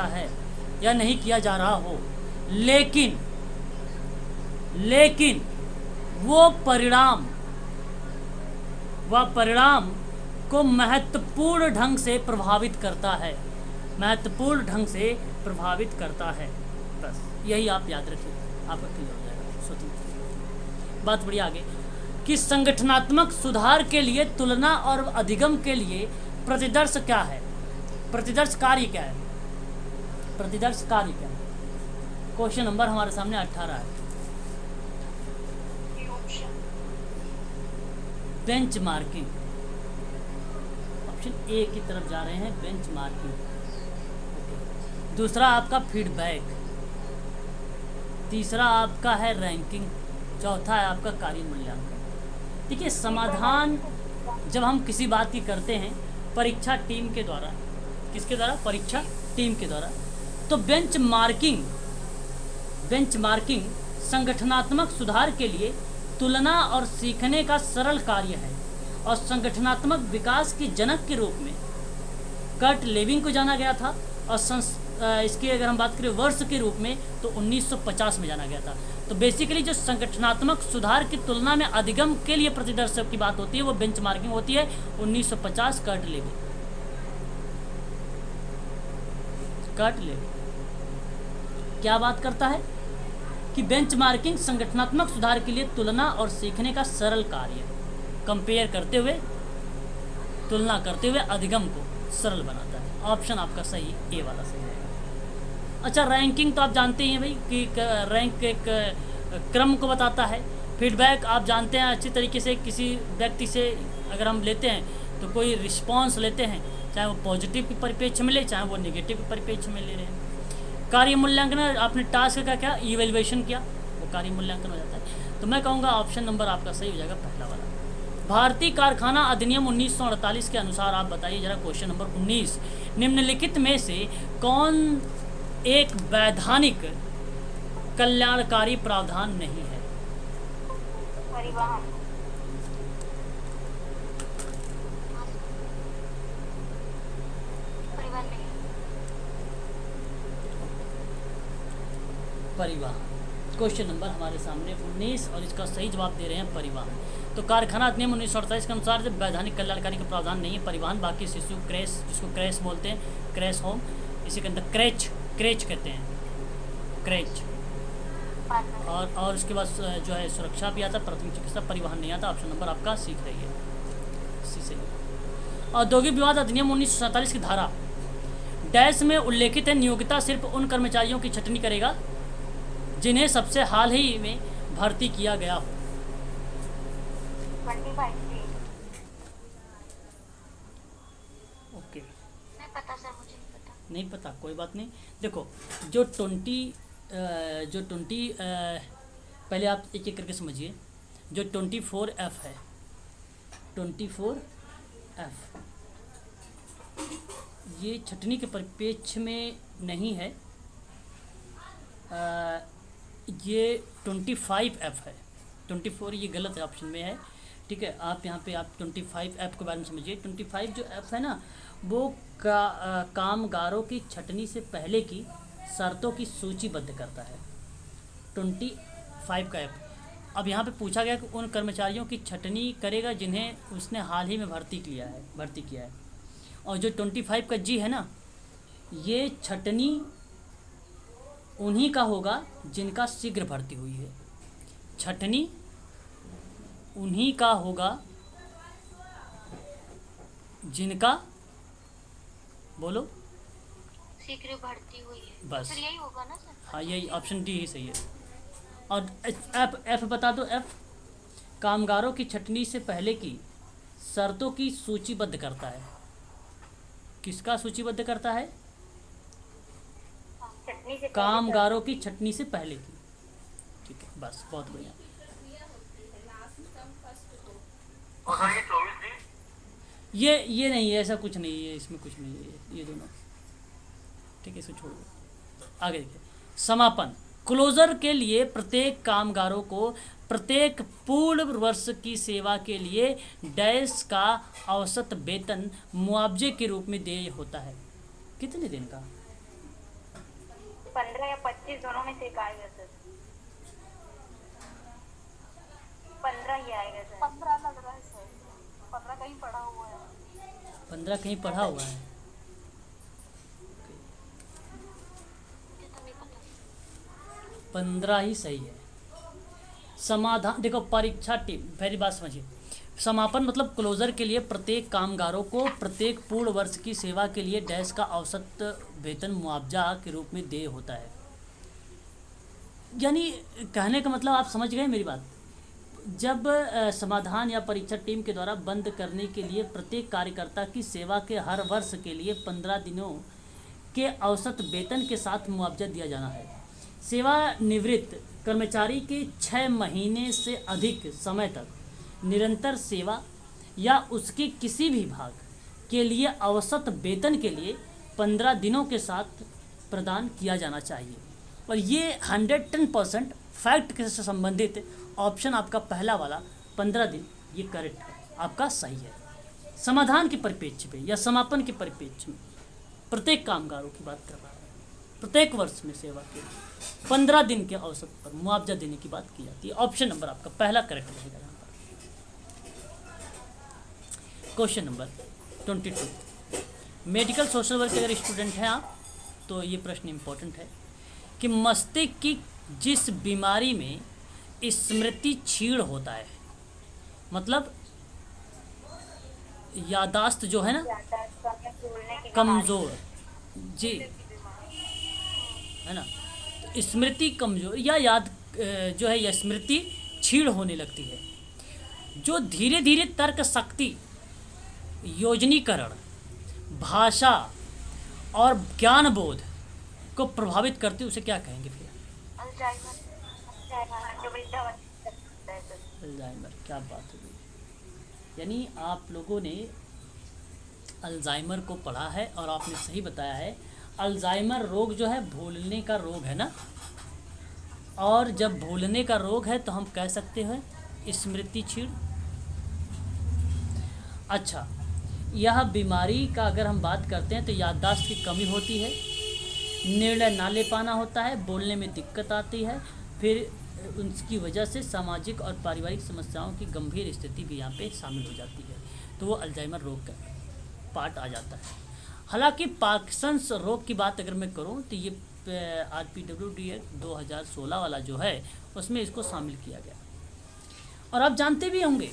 है या नहीं किया जा रहा हो, लेकिन वो परिणाम को महत्वपूर्ण ढंग से प्रभावित करता है। बस यही आप याद रखिए, आपका क्लियर हो जाएगा। सोचिए, बात बढ़िया आगे कि संगठनात्मक सुधार के लिए तुलना और अधिगम के लिए प्रतिदर्श क्या है? प्रतिदर्श कार्य क्या है? क्वेश्चन नंबर हमारे सामने 18 है। बेंच मार्किंग, ऑप्शन ए की तरफ जा रहे हैं, बेंच मार्किंग। दूसरा आपका फीडबैक, तीसरा आपका है रैंकिंग, चौथा है आपका कार्य मूल्यांकन। देखिए समाधान जब हम किसी बात की करते हैं परीक्षा टीम के द्वारा, किसके द्वारा? परीक्षा टीम के द्वारा। तो बेंच मार्किंग संगठनात्मक सुधार के लिए तुलना और सीखने का सरल कार्य है और संगठनात्मक विकास के जनक के रूप में कर्ट लेविंग को जाना गया था। और इसकी अगर हम बात करें वर्ष के रूप में तो 1950 में जाना गया था। तो बेसिकली जो संगठनात्मक सुधार की तुलना में अधिगम के लिए प्रतिदर्श की बात होती है वो बेंचमार्किंग होती है 1950 कर्ट लेविंग। क्या बात करता है कि बेंचमार्किंग संगठनात्मक सुधार के लिए तुलना और सीखने का सरल कार्य, कंपेयर करते हुए, तुलना करते हुए अधिगम को सरल बनाता है। ऑप्शन आपका सही, ए वाला सही रहेगा। अच्छा, रैंकिंग तो आप जानते ही हैं भाई कि रैंक एक क्रम को बताता है। फीडबैक आप जानते हैं अच्छी तरीके से, किसी व्यक्ति से अगर हम लेते हैं तो कोई रिस्पॉन्स लेते हैं, चाहे वो पॉजिटिव के परिप्रेक्ष्य में ले, चाहे वो नेगेटिव के परिप्रेक्ष्य में ले रहे हैं। कार्य मूल्यांकन, आपने टास्क का क्या इवेल्युएशन किया, वो कार्य मूल्यांकन हो जाता है। तो मैं कहूँगा ऑप्शन नंबर आपका सही हो जाएगा, पहला वाला। भारतीय कारखाना अधिनियम 1948 के अनुसार आप बताइए जरा, क्वेश्चन नंबर 19, निम्नलिखित में से कौन एक वैधानिक कल्याणकारी प्रावधान नहीं है? परिवहन। परिवहन। क्वेश्चन नंबर हमारे सामने 19 और इसका सही जवाब दे रहे हैं परिवहन। तो कारखाना अधिनियम 1948 के अनुसार जब वैधानिक कल्याणकारी का प्रावधान नहीं है परिवहन, बाकी शिशु क्रैश, जिसको क्रैश बोलते हैं, क्रैश होम, इसी के अंदर क्रेच कहते हैं, क्रेच। और उसके बाद जो है सुरक्षा भी आता है, प्राथमिक चिकित्सा, परिवहन नहीं आता। ऑप्शन नंबर आपका सीख रही है, सी सही। औद्योगिक विवाद अधिनियम 1947 की धारा डैश में उल्लेखित है, नियोक्ता सिर्फ उन कर्मचारियों की छटनी करेगा जिन्हें सबसे हाल ही में भर्ती किया गया हो। 25 ओके, नहीं पता सर, मुझे नहीं पता। नहीं पता, कोई बात नहीं। देखो जो 20 पहले आप एक एक करके समझिए। जो 24F है, 24F ये छटनी के परिप्रेक्ष्य में नहीं है, ये 25F है। 24 ये गलत है, ऑप्शन में है, ठीक है। आप यहाँ पे आप 25F के बारे में समझिए। 25 जो F है ना, वो कामगारों की छटनी से पहले की शर्तों की सूचीबद्ध करता है, 25 का F। अब यहाँ पे पूछा गया कि उन कर्मचारियों की छटनी करेगा जिन्हें उसने हाल ही में भर्ती किया है। और जो 25 का G है ना, ये छटनी उन्हीं का होगा जिनका शीघ्र भर्ती हुई है। छटनी उन्हीं का होगा जिनका, बोलो, शीघ्र भर्ती हुई है, बस फिर यही होगा ना सर? हाँ, यही ऑप्शन डी ही सही है। और एफ बता दो। एफ कामगारों की छटनी से पहले की शर्तों की सूचीबद्ध करता है। किसका सूचीबद्ध करता है? छटनी से कामगारों की छटनी से पहले की, ठीक है, बस, बहुत बढ़िया। ये नहीं है, ऐसा कुछ नहीं है, इसमें कुछ नहीं है, ये दोनों, ठीक है, इसको छोड़ दो। आगे देखिए, समापन क्लोजर के लिए प्रत्येक कामगारों को प्रत्येक पूर्ण वर्ष की सेवा के लिए डैश का औसत वेतन मुआवजे के रूप में देय होता है। कितने दिन का? 15 या 25 दोनों में से एक आएगा सर। 15 ही आएगा सर। 15 लग रहा है सर, 15 कहीं पढ़ा हुआ है। 15 कहीं पढ़ा हुआ है। 15 ही सही है। समाधान देखो, परीक्षा टीम, पहली बात समझिए। समापन मतलब क्लोजर के लिए प्रत्येक कामगारों को प्रत्येक पूर्ण वर्ष की सेवा के लिए डैश का औसत वेतन मुआवजा के रूप में देय होता है। यानी कहने का मतलब आप समझ गए मेरी बात। जब समाधान या परीक्षा टीम के द्वारा बंद करने के लिए प्रत्येक कार्यकर्ता की सेवा के हर वर्ष के लिए 15 दिनों के औसत वेतन के साथ मुआवजा दिया जाना है। सेवानिवृत्त कर्मचारी के 6 महीने से अधिक समय तक निरंतर सेवा या उसके किसी भी भाग के लिए औसत वेतन के लिए 15 दिनों के साथ प्रदान किया जाना चाहिए। और ये 110% फैक्ट से संबंधित ऑप्शन आपका पहला वाला 15 दिन ये करेक्ट है, आपका सही है। समाधान के परिप्रेक्ष्य पे या समापन के परिप्रेक्ष्य में प्रत्येक कामगारों की बात कर रहा है, प्रत्येक वर्ष में सेवा के 15 दिन के औसत पर मुआवजा देने की बात की जाती है। ऑप्शन नंबर आपका पहला करेक्ट रहेगा यहाँ पर। Question number 22, medical social work के अगर स्टूडेंट हैं आप तो ये प्रश्न इम्पोर्टेंट है कि मस्तिष्क की जिस बीमारी में स्मृति क्षीण होता है, मतलब यादाश्त जो है ना कमज़ोर, जी है ना, तो स्मृति कमज़ोर या याद जो है या स्मृति क्षीण होने लगती है, जो धीरे धीरे तर्क शक्ति, योजनीकरण, भाषा और ज्ञान बोध को प्रभावित करती है, उसे क्या कहेंगे फिर? अल्जाइमर। क्या बात है, यानी आप लोगों ने अल्जाइमर को पढ़ा है और आपने सही बताया है। अल्जाइमर रोग जो है भूलने का रोग है ना, और जब भूलने का रोग है तो हम कह सकते हैं स्मृति क्षीण। अच्छा, यह बीमारी का अगर हम बात करते हैं तो याददाश्त की कमी होती है, निर्णय ना ले पाना होता है, बोलने में दिक्कत आती है, फिर उनकी वजह से सामाजिक और पारिवारिक समस्याओं की गंभीर स्थिति भी यहाँ पे शामिल हो जाती है, तो वो अल्जाइमर रोग का पार्ट आ जाता है। हालांकि पार्किंसंस रोग की बात अगर मैं करूँ तो ये RPWD 2016 वाला जो है उसमें इसको शामिल किया गया। और आप जानते भी होंगे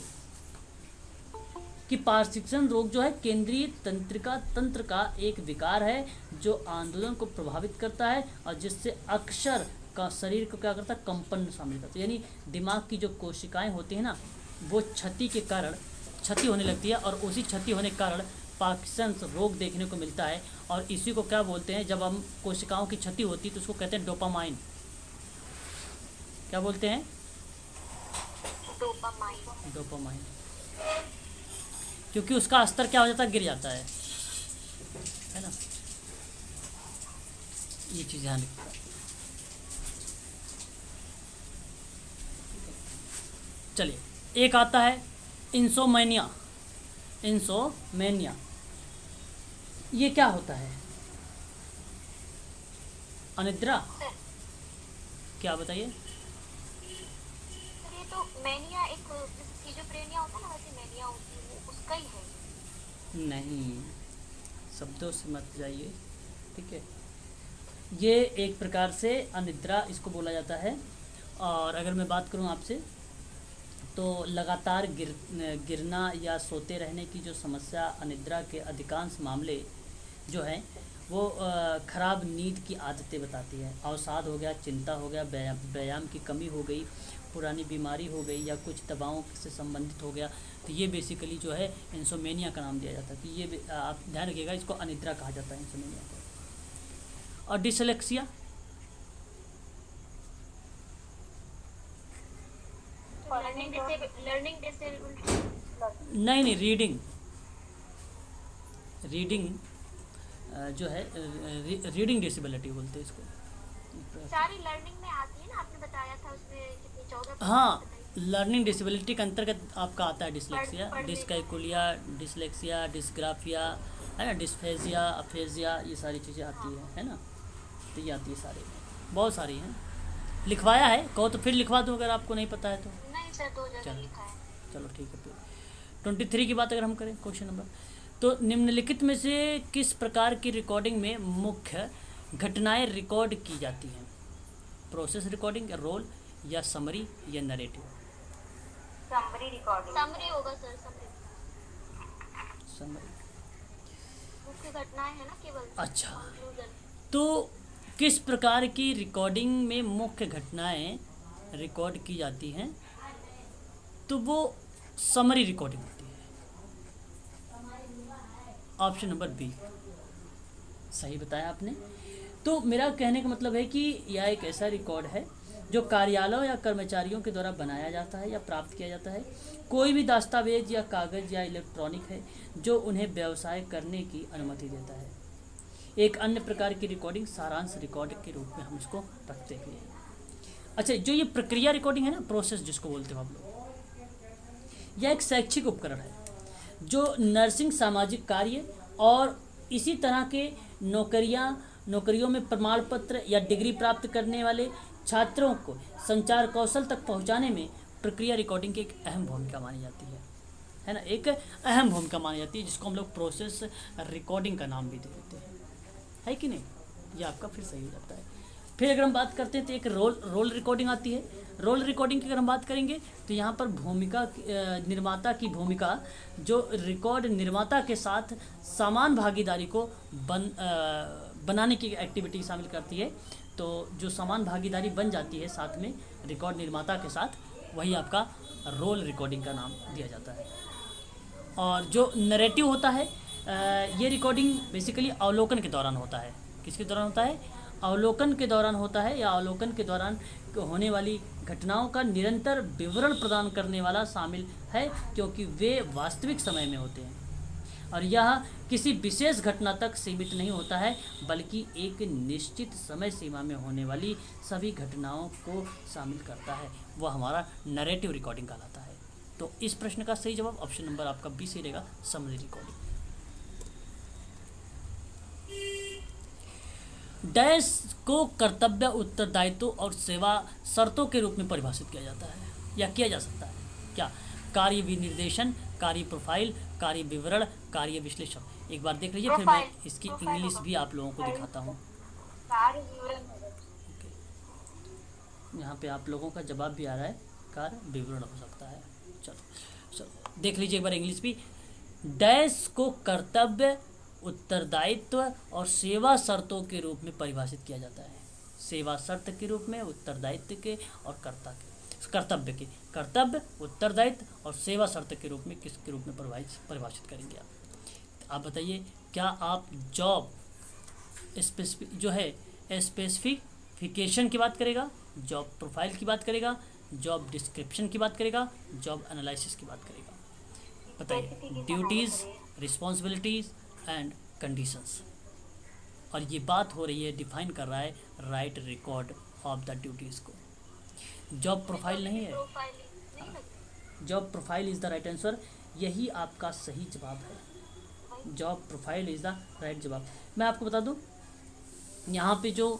कि पार्किंसन रोग जो है केंद्रीय तंत्रिका तंत्र का एक विकार है जो आंदोलन को प्रभावित करता है और जिससे अक्सर का शरीर को क्या करता है, कंपन शामिल करता है, यानी दिमाग की जो कोशिकाएं होती हैं ना वो क्षति के कारण क्षति होने लगती है, और उसी क्षति होने के कारण पार्किंसंस रोग देखने को मिलता है। और इसी को क्या बोलते हैं, जब हम कोशिकाओं की क्षति होती है तो उसको कहते हैं डोपामाइन। क्या बोलते हैं? डोपामाइन, क्योंकि उसका स्तर क्या हो जाता है, गिर जाता है ना। ये चीज़ ध्यान रखिएगा। चलिए, एक आता है इंसोमेनिया। इंसोमेनिया ये क्या होता है? अनिद्रा, क्या बताइए? ये तो मैनिया एक स्किज़ोफ्रेनिया होता है ना, वैसे मैनिया होती है, वो उसका ही है। नहीं, शब्दों से मत जाइए, ठीक है। ये एक प्रकार से अनिद्रा इसको बोला जाता है। और अगर मैं बात करूं आपसे तो लगातार गिरना या सोते रहने की जो समस्या अनिद्रा के अधिकांश मामले जो हैं वो ख़राब नींद की आदतें बताती है। अवसाद हो गया, चिंता हो गया, व्यायाम की कमी हो गई, पुरानी बीमारी हो गई या कुछ दवाओं से संबंधित हो गया, तो ये बेसिकली जो है इंसोमेनिया का नाम दिया जाता है। कि ये आप ध्यान रखिएगा, इसको अनिद्रा कहा जाता है, इंसोमेनिया को। और डिसलेक्सिया, लर्निंग डिसेबिलिटी नहीं, रीडिंग जो है रीडिंग डिसेबिलिटी बोलते हैं इसको। सारी लर्निंग में आती है ना, आपने बताया था उसमें कितनी 14। हाँ, लर्निंग डिसेबिलिटी के अंतर्गत आपका आता है डिसलेक्सिया, डिसकैलकुलिया, डिसलेक्सिया, डिस्ग्राफिया है ना, डिस्फेजिया, अफेजिया, ये सारी चीज़ें आती है ना। तो ये आती है सारी, बहुत सारी हैं। लिखवाया है, कहो तो फिर लिखवा दूँ अगर आपको नहीं पता है तो। नहीं सर, 2 जगह लिखा है। चलो ठीक है। फिर 23 की बात अगर हम करें, क्वेश्चन नंबर, तो निम्नलिखित में से किस प्रकार की रिकॉर्डिंग में मुख्य घटनाएं रिकॉर्ड की जाती हैं? प्रोसेस रिकॉर्डिंग, रोल या समरी या नरेटिव? Summary recording. समरी होगा सर, समरी। मुख्य घटनाएं है ना केवल। अच्छा, तो किस प्रकार की रिकॉर्डिंग में मुख्य घटनाएं रिकॉर्ड की जाती हैं? तो वो समरी रिकॉर्डिंग होती है। ऑप्शन नंबर बी सही बताया आपने। तो मेरा कहने का मतलब है कि यह एक ऐसा रिकॉर्ड है जो कार्यालयों या कर्मचारियों के द्वारा बनाया जाता है या प्राप्त किया जाता है। कोई भी दस्तावेज या कागज़ या इलेक्ट्रॉनिक है जो उन्हें व्यवसाय करने की अनुमति देता है। एक अन्य प्रकार की रिकॉर्डिंग सारांश रिकॉर्ड के रूप में हम इसको रखते हैं। अच्छा, जो ये प्रक्रिया रिकॉर्डिंग है ना, प्रोसेस जिसको बोलते हो आप लोग, यह एक शैक्षिक उपकरण है जो नर्सिंग, सामाजिक कार्य और इसी तरह के नौकरियों में प्रमाण पत्र या डिग्री प्राप्त करने वाले छात्रों को संचार कौशल तक पहुंचाने में प्रक्रिया रिकॉर्डिंग की एक अहम भूमिका मानी जाती है ना, एक अहम भूमिका मानी जाती है, जिसको हम लोग प्रोसेस रिकॉर्डिंग का नाम भी दे देते हैं, है कि नहीं? ये आपका फिर सही हो जाता है। फिर अगर हम बात करते हैं तो एक रोल रिकॉर्डिंग आती है। रोल रिकॉर्डिंग की अगर हम बात करेंगे तो यहाँ पर निर्माता की भूमिका जो रिकॉर्ड निर्माता के साथ समान भागीदारी को बनाने की एक्टिविटी शामिल करती है। तो जो समान भागीदारी बन जाती है साथ में रिकॉर्ड निर्माता के साथ, वही आपका रोल रिकॉर्डिंग का नाम दिया जाता है। और जो नरेटिव होता है, ये रिकॉर्डिंग बेसिकली अवलोकन के दौरान होता है। किसके दौरान होता है? अवलोकन के दौरान होता है, या अवलोकन के दौरान होने वाली घटनाओं का निरंतर विवरण प्रदान करने वाला शामिल है, क्योंकि वे वास्तविक समय में होते हैं और यह किसी विशेष घटना तक सीमित नहीं होता है, बल्कि एक निश्चित समय सीमा में होने वाली सभी घटनाओं को शामिल करता है। वह हमारा नरेटिव रिकॉर्डिंग कहलाता है। तो इस प्रश्न का सही जवाब ऑप्शन नंबर आपका बी सही रहेगा, समरी रिकॉर्डिंग। डैश को कर्तव्य, उत्तरदायित्व और सेवा शर्तों के रूप में परिभाषित किया जाता है या किया जा सकता है। क्या? कार्य विनिर्देशन, कार्य प्रोफाइल, कार्य विवरण, कार्य विश्लेषण। एक बार देख लीजिए, फिर मैं इसकी इंग्लिश भी आप लोगों को दिखाता हूँ। कार्य विवरण यहाँ पे आप लोगों का जवाब भी आ रहा है, कार्य विवरण हो सकता है। चलो देख लीजिए एक बार इंग्लिश भी। डैश को कर्तव्य, उत्तरदायित्व और सेवा शर्तों के रूप में परिभाषित किया जाता है। सेवा शर्त के रूप में, उत्तरदायित्व के और कर्तव्य के, कर्तव्य, उत्तरदायित्व और सेवा शर्त के रूप में किसके रूप में परिभाषित करेंगे आप बताइए। क्या आप जॉब स्पेसिफिकेशन की बात करेगा, जॉब प्रोफाइल की बात करेगा, जॉब डिस्क्रिप्शन की बात करेगा, जॉब एनालिसिस की बात करेगा? बताइए। Duties, responsibilities and conditions. और ये बात हो रही है, डिफाइन कर रहा है right record of the duties को। जॉब प्रोफाइल नहीं है, job profile is the right answer. यही आपका सही जवाब है, job profile is the right जवाब। मैं आपको बता दूं, यहाँ पे जो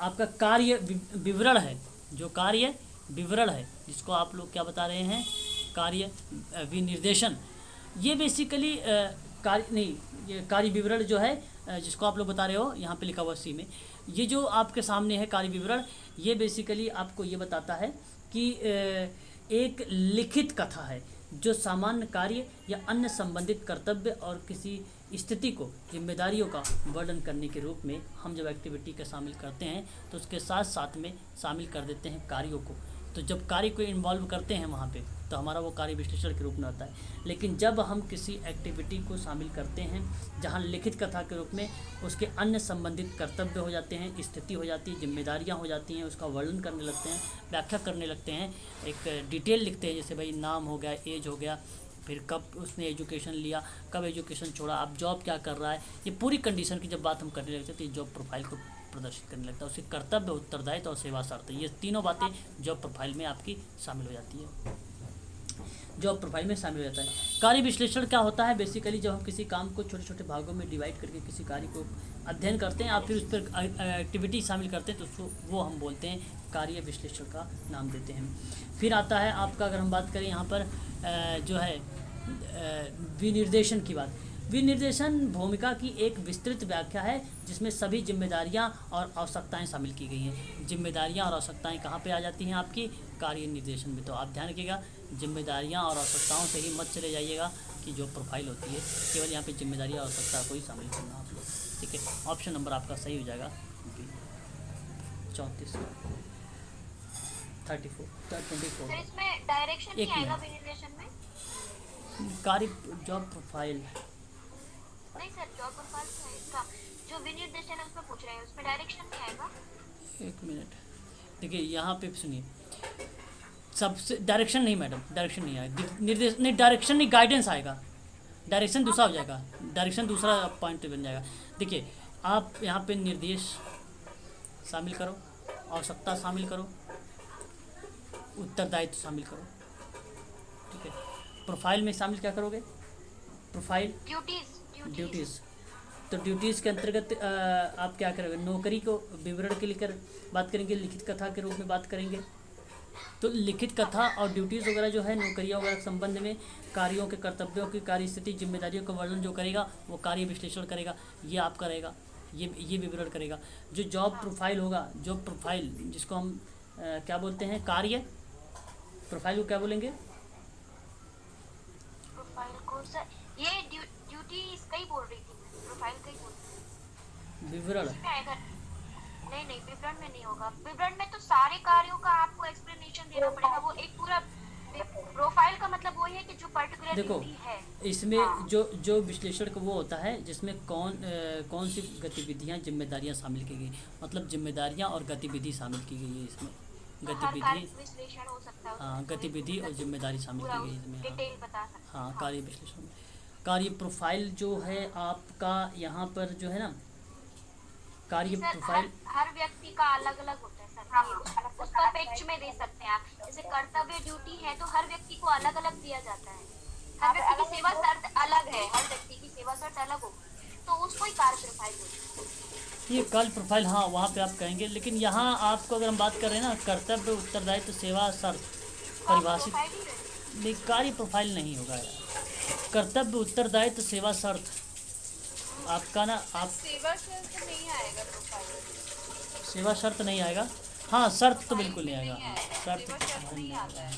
आपका कार्य विवरण है, जो कार्य विवरण है जिसको आप लोग क्या बता रहे हैं, कार्य विनिर्देशन, ये बेसिकली कार्य विवरण जो है जिसको आप लोग बता रहे हो, यहाँ पे लिखा हुआ सी में, ये जो आपके सामने है कार्य विवरण, ये बेसिकली आपको ये बताता है कि एक लिखित कथा है जो सामान्य कार्य या अन्य संबंधित कर्तव्य और किसी स्थिति को, जिम्मेदारियों का वर्णन करने के रूप में हम जब एक्टिविटी का शामिल करते हैं तो उसके साथ साथ में शामिल कर देते हैं कार्यों को। तो जब कार्य को इन्वॉल्व करते हैं वहाँ पे तो हमारा वो कार्य विश्लेषण के रूप में होता है। लेकिन जब हम किसी एक्टिविटी को शामिल करते हैं जहाँ लिखित कथा के रूप में उसके अन्य संबंधित कर्तव्य हो जाते हैं, स्थिति हो जाती है, जिम्मेदारियाँ हो जाती हैं, उसका वर्णन करने लगते हैं, व्याख्या करने लगते हैं, एक डिटेल लिखते हैं, जैसे भाई नाम हो गया, एज हो गया, फिर कब उसने एजुकेशन लिया, कब एजुकेशन छोड़ा, अब जॉब क्या कर रहा है, ये पूरी कंडीशन की जब बात हम करने लगते हैं तो ये जॉब प्रोफाइल को प्रदर्शित करने लगता है। उसके कर्तव्य, उत्तरदायित्व और सेवा शर्त, ये तीनों बातें जॉब प्रोफाइल में आपकी शामिल हो जाती है, जॉब प्रोफाइल में शामिल हो जाता है। कार्य विश्लेषण क्या होता है? बेसिकली जब हम किसी काम को छोटे छोटे भागों में डिवाइड करके किसी कार्य को अध्ययन करते हैं या फिर उस पर एक्टिविटी शामिल करते हैं तो उसको वो हम बोलते हैं कार्य विश्लेषण का नाम देते हैं। फिर आता है आपका, अगर हम बात करें यहाँ पर जो है विनिर्देशन की बात। विनिर्देशन भूमिका की एक विस्तृत व्याख्या है जिसमें सभी जिम्मेदारियां और आवश्यकताएं शामिल की गई हैं। जिम्मेदारियां और आवश्यकताएं कहाँ पे आ जाती हैं? आपकी कार्य निर्देशन में। तो आप ध्यान रखिएगा, जिम्मेदारियां और आवश्यकताओं से ही मत चले जाइएगा कि जो प्रोफाइल होती है केवल यहाँ पे जिम्मेदारी और आवश्यकता को ही शामिल करना आप लोग, ठीक है। ऑप्शन नंबर आपका सही हो जाएगा 34 24। इसमें डायरेक्शन नहीं आएगा विनिर्देशन में? कार्य जॉब प्रोफाइल नहीं सर, जॉब प्रोफाइल है इसका, जो विनिर्देशन है उसमें पूछ रहे हैं, उसमें डायरेक्शन नहीं आएगा? एक मिनट देखिए, यहाँ पे सुनिए, सबसे डायरेक्शन नहीं मैडम, डायरेक्शन नहीं आएगा, निर्देश नहीं, डायरेक्शन नहीं, गाइडेंस आएगा। डायरेक्शन दूसरा हो जाएगा, डायरेक्शन दूसरा पॉइंट बन जाएगा। देखिए आप यहाँ पे निर्देश शामिल करो आवश्यकता शामिल करो, उत्तरदायित्व शामिल करो। ठीक है, प्रोफाइल में शामिल क्या करोगे? Profile duties. तो ड्यूटीज़ के अंतर्गत आप क्या करोगे? नौकरी को विवरण के लेकर बात करेंगे, लिखित कथा के रूप में बात करेंगे। तो लिखित कथा और ड्यूटीज़ वगैरह जो है नौकरियों वगैरह के संबंध में कार्यों के, कर्तव्यों की, कार्य स्थिति, जिम्मेदारियों का वर्णन जो करेगा वो कार्य विश्लेषण करेगा, ये आपका रहेगा, ये विवरण करेगा। जो जॉब प्रोफाइल होगा, जॉब प्रोफाइल जिसको हम क्या बोलते हैं, कार्य प्रोफाइल को क्या बोलेंगे? प्रोफाइल को सर ये ड्यूटी इसका ही बोल रही थी मैं, प्रोफाइल का ही बोल रही थी। विवरण इसमें आएगा? नहीं विवरण में नहीं होगा। विवरण में तो सारे कार्यों का आपको एक्सप्लेनेशन देना पड़ेगा। वो एक पूरा प्रोफाइल का मतलब वही है कि जो पर्टिकुलर देखो ड्यूटी है इसमें जो विश्लेषण का वो होता है जिसमें कौन सी गतिविधियां, जिम्मेदारियां शामिल की गई, मतलब जिम्मेदारियां और गतिविधि शामिल की गई है इसमें। तो हर कार्य विश्लेषण हो सकता है। हाँ, गतिविधि और जिम्मेदारी शामिल की गई इसमें। डिटेल बता सकते हाँ, कार्य विश्लेषण में कार्य प्रोफाइल जो है आपका यहाँ पर जो है ना, कार्य प्रोफाइल हर व्यक्ति का अलग अलग होता है सर। उसका पेज में दे सकते हैं आप। जैसे कर्तव्य ड्यूटी है तो हर व्यक्ति को अलग अलग दिया जाता है। हर व्यक्ति की सेवा शर्त अलग है, हर व्यक्ति की सेवा शर्त अलग हो तो उसको ही कार्य प्रोफाइल बोलते हैं। ये कार्य प्रोफाइल, हाँ वहाँ पे आप कहेंगे। लेकिन यहाँ आपको अगर हम बात कर रहे हैं ना, कर्तव्य, उत्तरदायित्व, सेवा शर्त परिभाषित नहीं, कार्य प्रोफाइल नहीं होगा यार। कर्तव्य, उत्तरदायित्व, सेवा शर्त आपका ना, आप सेवा शर्त नहीं आएगा प्रोफाइल। सेवा शर्त नहीं आएगा। हाँ, शर्त तो बिल्कुल नहीं आएगा। शर्त नहीं आता है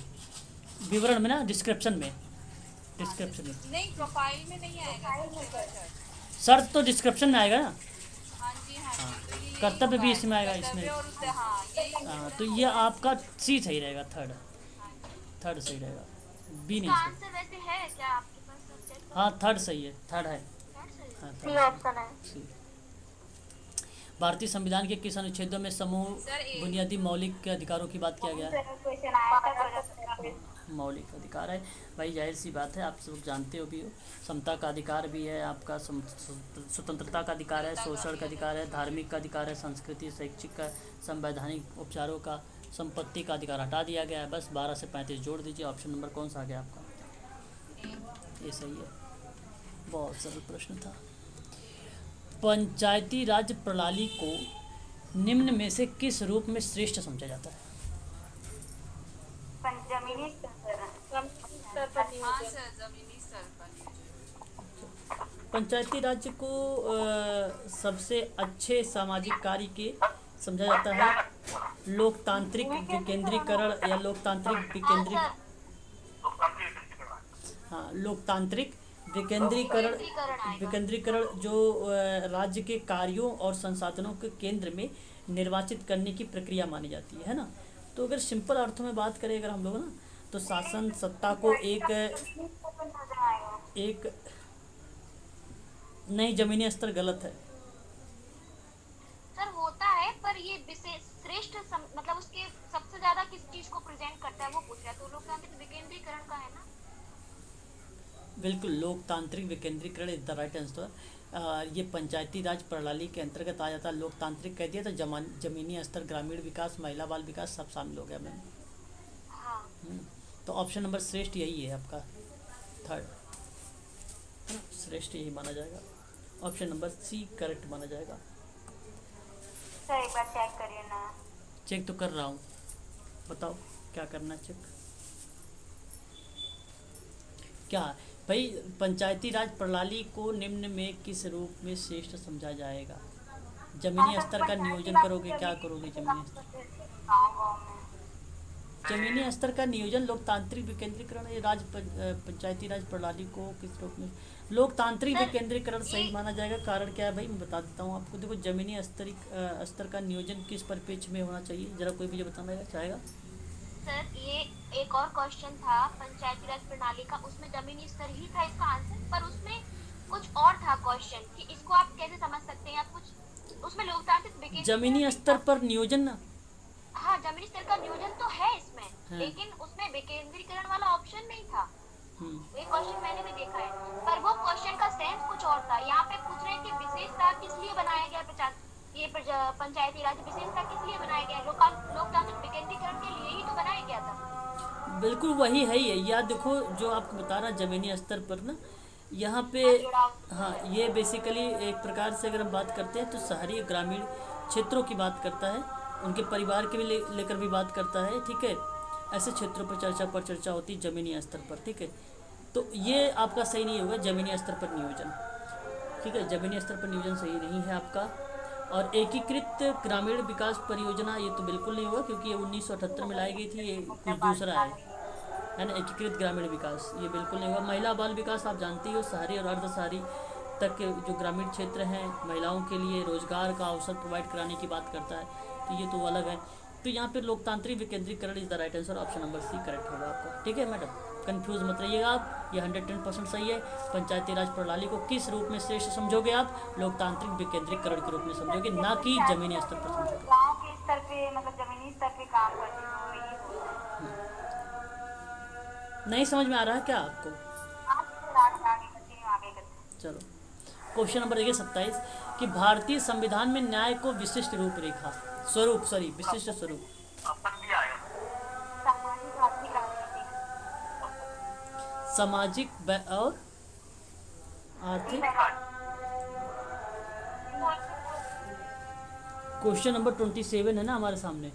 विवरण में ना, डिस्क्रिप्शन में नहीं, प्रोफाइल में नहीं आएगा। शर्त तो डिस्क्रिप्शन में आएगा ना। हाँ जी हाँ जी। कर्तव्य भी इसमें आएगा इसमें। हाँ, तो ये आपका सी सही रहेगा, थर्ड सही रहेगा, बी नहीं सही। आंसर वैसे है क्या आपके पास सब्जेक्ट? हाँ, थर्ड सही है, थर्ड है। हाँ, सी ऑप्शन है। सी। भारतीय संविधान के किस अनुच्छेदों में समूह बुनियादी मौलिक अधिकारों की बात किया गया है? मौलिक अधिकार है भाई, जाहिर सी बात है, आप सब जानते हो भी हो। समता का अधिकार भी है आपका, स्वतंत्रता का अधिकार है, शोषण का अधिकार है, धार्मिक का अधिकार है, संस्कृति, शैक्षिक का, संवैधानिक उपचारों का, संपत्ति का अधिकार हटा दिया गया है। बस 12 से 35 जोड़ दीजिए। ऑप्शन नंबर कौन सा आ गया आपका? ये सही है, बहुत सरल प्रश्न था। पंचायती राज प्रणाली को निम्न में से किस रूप में श्रेष्ठ समझा जाता है? जमीनी स्तर पर पंचायती राज को सबसे अच्छे सामाजिक कार्य के समझा जाता है लोकतांत्रिक विकेंद्रीकरण या लोकतांत्रिक विकेंद्रीकरण जो राज्य के कार्यों और संसाधनों के केंद्र में निर्वाचित करने की प्रक्रिया मानी जाती है ना। तो अगर सिंपल अर्थों में बात करें अगर हम लोग ना, तो शासन सत्ता को एक नहीं, जमीनी स्तर गलत है सर। होता है पर ये विशेष श्रेष्ठ मतलब उसके सबसे ज्यादा किस चीज को प्रेजेंट करता है वो पूछ रहा है। तो लोकतांत्रिक विकेंद्रीकरण का है ना। बिल्कुल, लोकतांत्रिक विकेंद्रीकरण इज द राइट आंसर। ये पंचायती राज प्रणाली के अंतर्गत आ जाता है। लोकतांत्रिक कह दिया तो जमीनी स्तर, ग्रामीण विकास, महिला बाल विकास सब शामिल हो गया मैम। हाँ। तो ऑप्शन नंबर श्रेष्ठ यही है आपका, थर्ड श्रेष्ठ यही माना जाएगा। ऑप्शन नंबर सी करेक्ट माना जाएगा। सर एक बार चेक करिए ना। चेक तो कर रहा हूँ, बताओ क्या करना है चेक। क्या भाई, पंचायती राज प्रणाली को निम्न में किस रूप में श्रेष्ठ समझा जाएगा? जमीनी स्तर का नियोजन करोगे, क्या करोगे? जमीनी स्तर का नियोजन, लोकतांत्रिक विकेंद्रीकरण, पंचायती राज प्रणाली को किस रूप में? लोकतांत्रिक विकेंद्रीकरण सही माना जाएगा। कारण क्या है भाई, मैं बता देता हूँ आपको। देखो, जमीनी स्तर का नियोजन किस परिप्रेक्ष्य में होना चाहिए, जरा कोई मुझे बताना चाहेगा? सर ये एक और क्वेश्चन था पंचायती राज प्रणाली का, उसमें जमीनी स्तर ही था इसका आंसर, पर उसमें कुछ और था क्वेश्चन कि इसको आप कैसे समझ सकते हैं, आप कुछ उसमें लोकतांत्रिक जमीनी स्तर पर नियोजन ना। हाँ, जमीनी स्तर का नियोजन तो है इसमें, लेकिन उसमें विकेंद्रीकरण वाला ऑप्शन नहीं था। ये क्वेश्चन मैंने भी देखा है, पर वो क्वेश्चन का सेंस कुछ और था। यहाँ पे पूछ रहे हैं कि विशेषता किस लिए बनाया गया ये पंचायती राज विशेषता किस लिए बनाया गया है? लोकतांत्रिक विकेंद्रीकरण के लिए ही तो बनाया गया था। बिल्कुल वही है ये। याद देखो जो आपको बता रहा ज़मीनी स्तर पर ना, यहाँ पे हाँ, जुड़ाव। हाँ, ये बेसिकली एक प्रकार से अगर हम बात करते हैं तो शहरी ग्रामीण क्षेत्रों की बात करता है, उनके परिवार के भी लेकर भी बात करता है, ठीक है। ऐसे क्षेत्रों पर चर्चा होती है ज़मीनी स्तर पर, ठीक है। तो ये आपका सही नहीं होगा ज़मीनी स्तर पर नियोजन, ठीक है। ज़मीनी स्तर पर नियोजन सही नहीं है आपका। और एकीकृत ग्रामीण विकास परियोजना ये तो बिल्कुल नहीं होगा, क्योंकि ये 1978 में लाई गई थी, ये कुछ दूसरा है ना। एकीकृत ग्रामीण विकास ये बिल्कुल नहीं होगा। महिला बाल विकास आप जानती हो, शहरी और अर्ध शहरी तक के जो ग्रामीण क्षेत्र हैं, महिलाओं के लिए रोजगार का अवसर प्रोवाइड कराने की बात करता है, तो ये तो अलग है। तो यहाँ पे लोकतांत्रिक विकेंद्रीकरण is the right answer, option number c correct होगा आपका, ठीक है मैडम। कंफ्यूज मत रहिएगा आप, ये 110% सही है। पंचायती राज प्रणाली को किस रूप में श्रेष्ठ समझोगे आप? लोकतांत्रिक विकेंद्रीकरण के रूप में समझोगे, ना कि जमीनी स्तर पर समझोगे। गांव के स्तर पे मतलब जमीनी स्तर पे काम करते हैं, तो ये बोल रहा नहीं समझ में आ रहा है क्या आपको? हूं। आगे कंटिन्यू आगे करते चलो, क्वेश्चन नंबर देखिए 27 कि भारतीय संविधान में न्याय को विशिष्ट रूपरेखा विशिष्ट स्वरूप सामाजिक आर्थिक राजनीतिक और आर्थिक। क्वेश्चन नंबर 27 है ना हमारे सामने,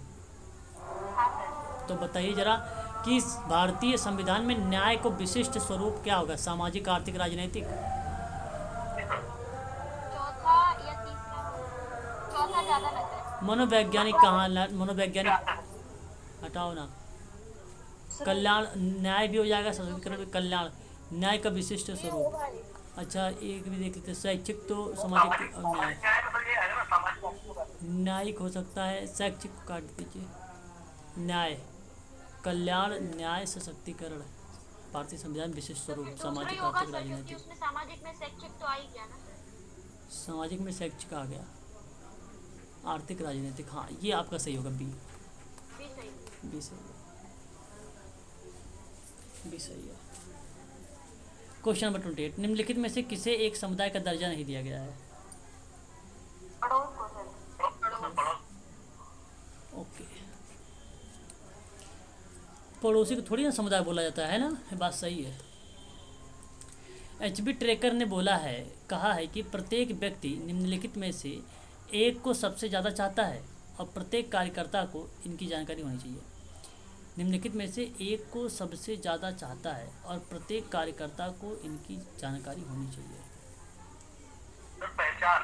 हाँ सर। तो बताइए जरा कि इस भारतीय संविधान में न्याय को विशिष्ट स्वरूप क्या होगा? सामाजिक, आर्थिक, राजनीतिक? चौथा या तीसरा? चौथा ज्यादा लग रहा है। मनोवैज्ञानिक कहाँ? मनोवैज्ञानिक हटाओ ना। कल्याण, न्याय भी हो जाएगा, सशक्तिकरण भी। कल्याण, न्याय का विशिष्ट स्वरूप। अच्छा, एक भी देख लेते हैं। शैक्षिक तो सामाजिक और न्याय, न्यायिक हो सकता है। शैक्षिक को काट दीजिए। न्याय, कल्याण, न्याय, सशक्तिकरण, भारतीय संविधान विशिष्ट स्वरूप, दूसरा ही सामाजिक, होगा आर्थिक, सर, क्योंकि राजनीतिक। उसमें सामाजिक में शैक्षिक तो आ ही गया ना। सामाजिक में शैक्षिक आ गया, आर्थिक, राजनीतिक, हाँ ये आपका सही होगा। बी भी सही है। बी सही है, बी सही है। क्वेश्चन नंबर 28 निम्नलिखित में से किसे एक समुदाय का दर्जा नहीं दिया गया है? पड़ोस को सर। ओके, पड़ोसी को थोड़ी ना समुदाय बोला जाता है ना, ये बात सही है। एचबी ट्रेकर ने कहा है कि प्रत्येक व्यक्ति निम्नलिखित में से एक को सबसे ज़्यादा चाहता है और प्रत्येक कार्यकर्ता को इनकी जानकारी होनी चाहिए। निम्नलिखित में से एक को सबसे ज़्यादा चाहता है और प्रत्येक कार्यकर्ता को इनकी जानकारी होनी चाहिए। पहचान,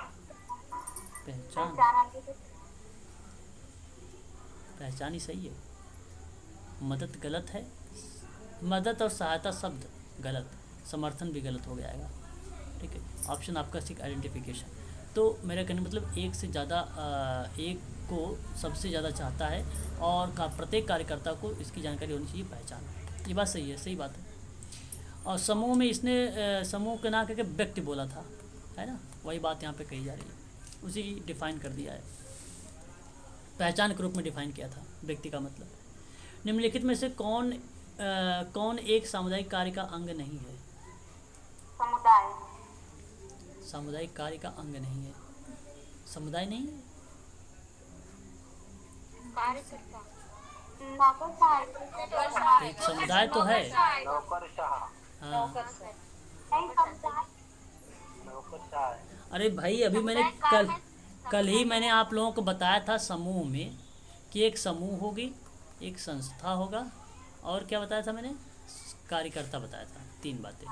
पहचान ही सही है। मदद गलत है, मदद और सहायता शब्द गलत, समर्थन भी गलत हो जाएगा, ठीक है। ऑप्शन आपका सिर्फ आइडेंटिफिकेशन। तो मेरा कहने मतलब एक से ज़्यादा, एक को सबसे ज़्यादा चाहता है और प्रत्येक कार्यकर्ता को इसकी जानकारी होनी चाहिए, पहचान। ये बात सही है, सही बात है। और समूह में इसने समूह के ना करके व्यक्ति बोला था, है ना, वही बात यहाँ पे कही जा रही है, उसी की डिफ़ाइन कर दिया है, पहचान के रूप में डिफ़ाइन किया था व्यक्ति का मतलब। निम्नलिखित में से कौन एक सामुदायिक कार्य का अंग नहीं है? समुदाय, सामुदायिक कार्य का अंग नहीं है, समुदाय नहीं है। कार्यकर्ता, एक समुदाय तो है, हाँ। अरे भाई अभी मैंने कल ही मैंने आप लोगों को बताया था समूह में कि एक समूह होगी, एक संस्था होगा, और क्या बताया था मैंने? कार्यकर्ता बताया था, 3 बातें।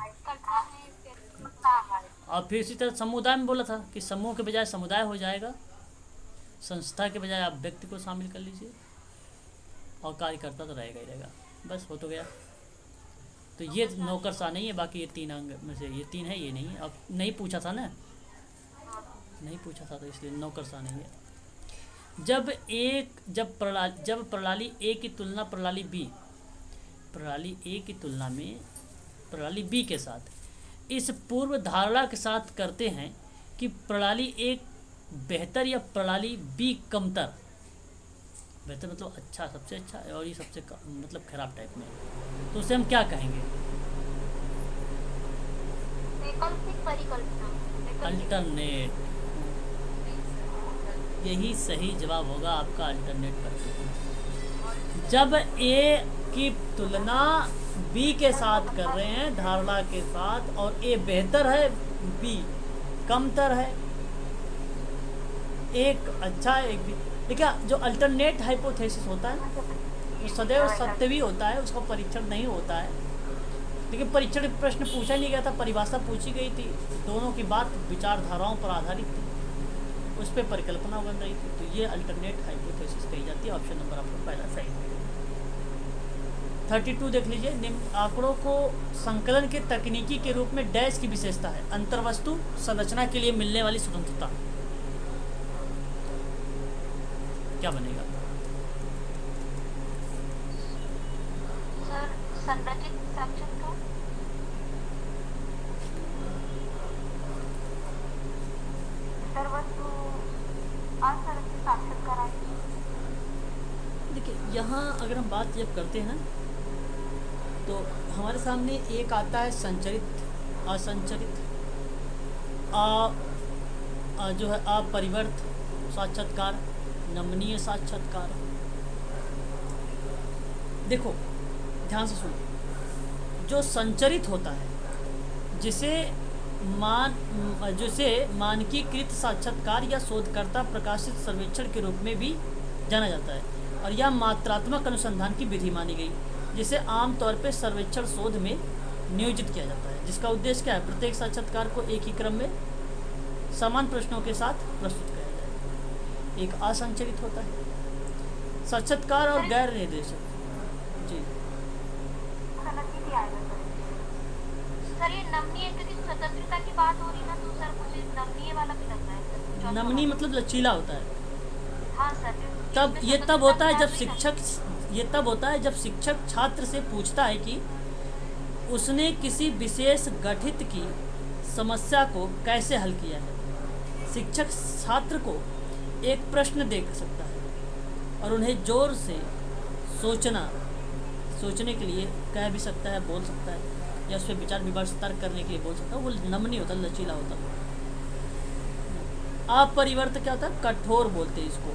और फिर इसी तरह समुदाय में बोला था कि समूह के बजाय समुदाय हो जाएगा, संस्था के बजाय आप व्यक्ति को शामिल कर लीजिए, और कार्यकर्ता तो रहेगा ही रहेगा, बस हो तो गया। तो ये नौकरशाह नहीं है, बाकी ये 3 अंग में से ये 3 है, ये नहीं है। अब नहीं पूछा था ना, नहीं पूछा था तो इसलिए नौकरशाह नहीं है। जब प्रणाली ए की तुलना प्रणाली ए की तुलना में प्रणाली बी के साथ इस पूर्व धारणा के साथ करते हैं कि प्रणाली ए बेहतर या प्रणाली बी कमतर, बेहतर मतलब अच्छा, सबसे अच्छा, और ये सबसे मतलब खराब टाइप में, तो उसे हम क्या कहेंगे? वैकल्पिक परिकल्पना, अल्टरनेट। यही सही जवाब होगा आपका अल्टरनेट पर। जब ए की तुलना बी के साथ कर रहे हैं धारणा के साथ, और ए बेहतर है, बी कमतर है, एक अच्छा है एक भी। देखिए जो अल्टरनेट हाइपोथेसिस होता है वो सदैव सत्य भी होता है, उसका परीक्षण नहीं होता है। लेकिन परीक्षण में प्रश्न पूछा नहीं गया था, परिभाषा पूछी गई थी, दोनों की बात विचारधाराओं पर आधारित थी, उस पर परिकल्पना बन रही थी। तो ये अल्टरनेट हाइपोथेसिस कही जाती है। ऑप्शन नंबर आपका पहला सही है। 32 देख लीजिए, निम्न आंकड़ों को संकलन के तकनीकी के रूप में डैश की विशेषता है। अंतर्वस्तु संरचना के लिए मिलने वाली स्वतंत्रता क्या बनेगा? सर संरचित साक्षात्कार। सर्वस्तु असंरचित साक्षात्कार आहे। देखिए यहाँ अगर हम बात जब करते हैं ना, तो हमारे सामने एक आता है संचरित, असंचरित, जो है अपरिवर्त साक्षात्कार, नमनीय साक्षात्कार। देखो ध्यान से सुनो, जो संचरित होता है जिसे मानकीकृत साक्षात्कार या शोधकर्ता प्रकाशित सर्वेक्षण के रूप में भी जाना जाता है, और यह मात्रात्मक अनुसंधान की विधि मानी गई, जिसे आमतौर पर सर्वेक्षण शोध में नियोजित किया जाता है, जिसका उद्देश्य क्या है? प्रत्येक साक्षात्कार को एक ही क्रम में समान प्रश्नों के साथ प्रस्तुत किया जाए। एक असंचरित होता है साक्षात्कार और गैर निर्देशक। जी संरचित ही आएगा सर। सर ये नमनीय, क्योंकि स्वतंत्रता की बात हो रही है ना, तो सर मुझे नमनीय वाला भी लग रहा है सर। चौथा नमनीय मतलब लचीला होता है। वाला। हाँ सर। तब ये तब होता है जब शिक्षक छात्र से पूछता है कि उसने किसी विशेष गठित की समस्या को कैसे हल किया है। शिक्षक छात्र को एक प्रश्न दे सकता है और उन्हें जोर से सोचने के लिए कह भी सकता है, बोल सकता है, या उस पर विचार विमर्श तर्क करने के लिए बोल सकता है। वो नमनीय होता है, लचीला होता है। अपरिवर्त क्या होता है? कठोर बोलते हैं इसको।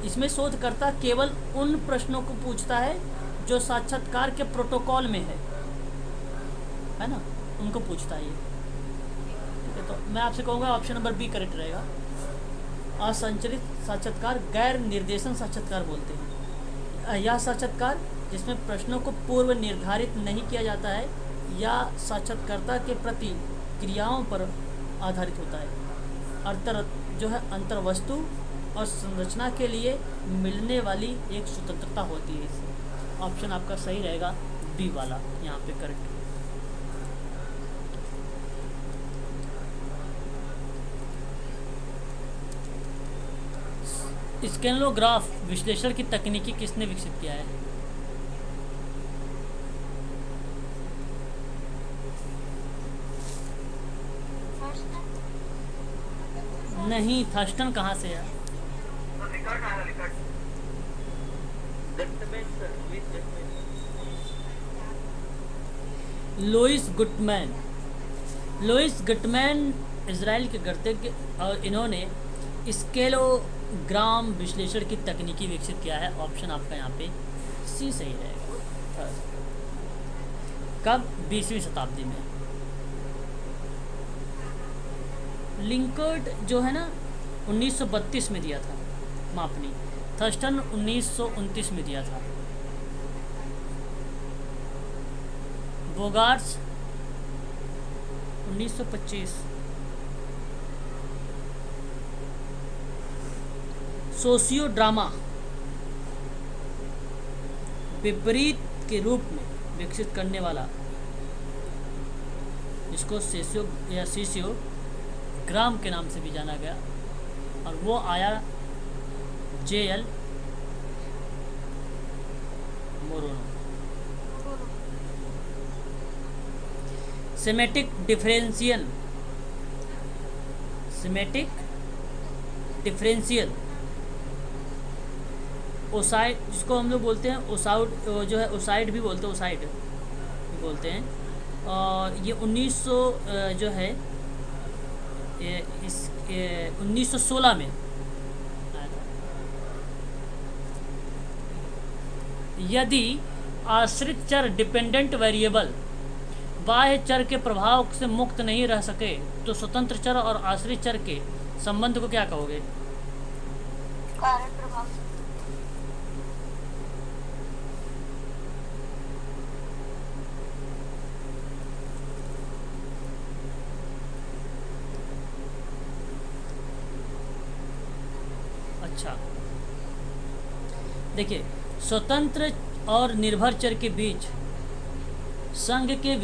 इसमें शोधकर्ता केवल उन प्रश्नों को पूछता है जो साक्षात्कार के प्रोटोकॉल में है ना, उनको पूछता है ये। ठीक है, तो मैं आपसे कहूँगा ऑप्शन नंबर बी करेक्ट रहेगा। असंचरित साक्षात्कार गैर निर्देशन साक्षात्कार बोलते हैं। यह साक्षात्कार जिसमें प्रश्नों को पूर्व निर्धारित नहीं किया जाता है या साक्षात्कर्ता के प्रति क्रियाओं पर आधारित होता है। अंतर्वस्तु और संरचना के लिए मिलने वाली एक स्वतंत्रता होती है इससे। ऑप्शन आपका सही रहेगा बी वाला, यहाँ पे करेक्ट। स्केलोग्राफ विश्लेषण की तकनीकी किसने विकसित किया है? नहीं, थर्स्टन कहाँ से है? लुईस गुटमैन इजराइल के गणितज्ञ, और इन्होंने स्केलोग्राम विश्लेषण की तकनीकी विकसित किया है। ऑप्शन आपका यहाँ पे सी सही रहेगा। कब? 20वीं शताब्दी में। लिंकर्ट जो है ना 1932 में दिया था मापनी, थर्स्टन 1929 में दिया था, बोगार्ट्स 1925, सोशियो ड्रामा विपरीत के रूप में विकसित करने वाला, जिसको सीसियो ग्राम के नाम से भी जाना गया, और वो आया JL मोरोनो। सेमेटिक डिफरेंशियल ओसाइड, जिसको हम लोग बोलते हैं ओसाउड, जो है ओसाइड भी बोलते हैं, ओसाइड भी बोलते हैं। और ये 1900 जो है 1916 में यदि आश्रित चर डिपेंडेंट वेरिएबल बाह्य चर के प्रभाव से मुक्त नहीं रह सके तो स्वतंत्र चर और आश्रित चर के संबंध को क्या कहोगे? कारण प्रभाव। अच्छा, देखिए, स्वतंत्र और निर्भर चर के बीच संघ के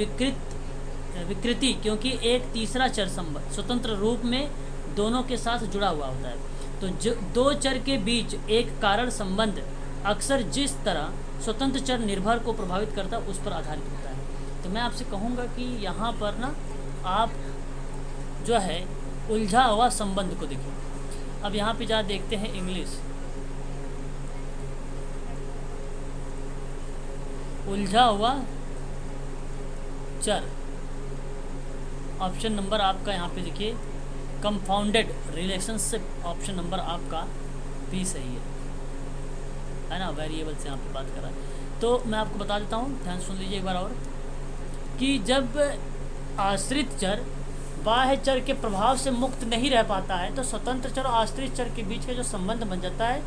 विकृति क्योंकि एक तीसरा चर संबंध स्वतंत्र रूप में दोनों के साथ जुड़ा हुआ होता है, तो दो चर के बीच एक कारण संबंध अक्सर जिस तरह स्वतंत्र चर निर्भर को प्रभावित करता है उस पर आधारित होता है। तो मैं आपसे कहूँगा कि यहाँ पर ना आप जो है उलझा हुआ संबंध को देखिए। अब यहाँ पे जहाँ देखते हैं इंग्लिश, उलझा हुआ चर, ऑप्शन नंबर आपका यहाँ पे देखिए कंपाउंडेड रिलेशनशिप, ऑप्शन नंबर आपका बी सही है ना। वेरिएबल से यहाँ पे बात कर रहा है। तो मैं आपको बता देता हूँ, ध्यान सुन लीजिए एक बार और, कि जब आश्रित चर बाह्य चर के प्रभाव से मुक्त नहीं रह पाता है तो स्वतंत्र चर और आश्रित चर के बीच का जो संबंध बन जाता है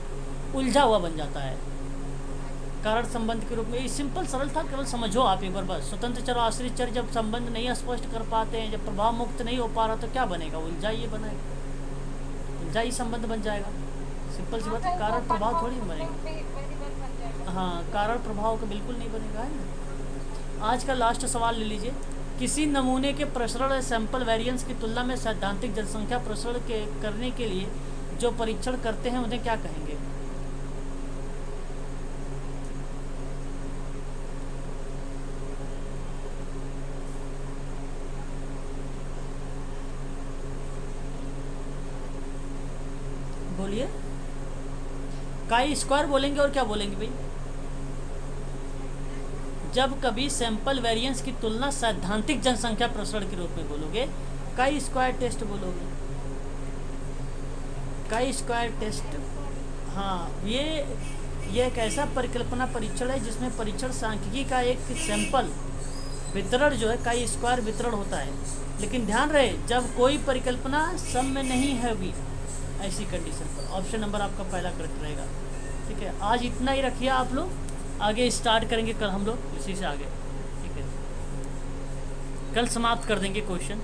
उलझा हुआ बन जाता है कारण संबंध के रूप में। ये सिंपल सरल था, केवल समझो आप एक बार बस। स्वतंत्र चर और आश्रित चर जब संबंध नहीं स्पष्ट कर पाते हैं, जब प्रभाव मुक्त नहीं हो पा रहा तो क्या बनेगा? उलझा ही बनेगा, उलझा ही संबंध बन जाएगा। सिंपल सी बात है, कारण प्रभाव थोड़ी बनेगा। हाँ, कारण प्रभाव का बिल्कुल नहीं बनेगा, है ना। आज का लास्ट सवाल ले लीजिए। किसी नमूने के प्रसरण सैंपल वेरिएंस की तुलना में सैद्धांतिक जनसंख्या प्रसरण करने के लिए जो परीक्षण करते हैं उन्हें क्या कहेंगे? बोलिए। काई स्क्वायर बोलेंगे और क्या बोलेंगे भाई? जब कभी सैंपल वेरिएंस की तुलना सैद्धांतिक जनसंख्या प्रसरण के रूप में बोलोगे, काई स्क्वायर टेस्ट बोलोगे। काई स्क्वायर टेस्ट, हाँ, ये एक ऐसा परिकल्पना परीक्षण है जिसमें परीक्षण सांख्यिकी का एक सैंपल वितरण जो है काई स्क्वायर वितरण होता है। लेकिन ध्यान रहे, जब कोई परिकल्पना सम में नहीं होगी ऐसी कंडीशन पर। ऑप्शन नंबर आपका पहला करेक्ट रहेगा। ठीक है, आज इतना ही रखिए आप लोग, आगे स्टार्ट करेंगे कल हम लोग इसी से आगे। ठीक है, कल समाप्त कर देंगे क्वेश्चन।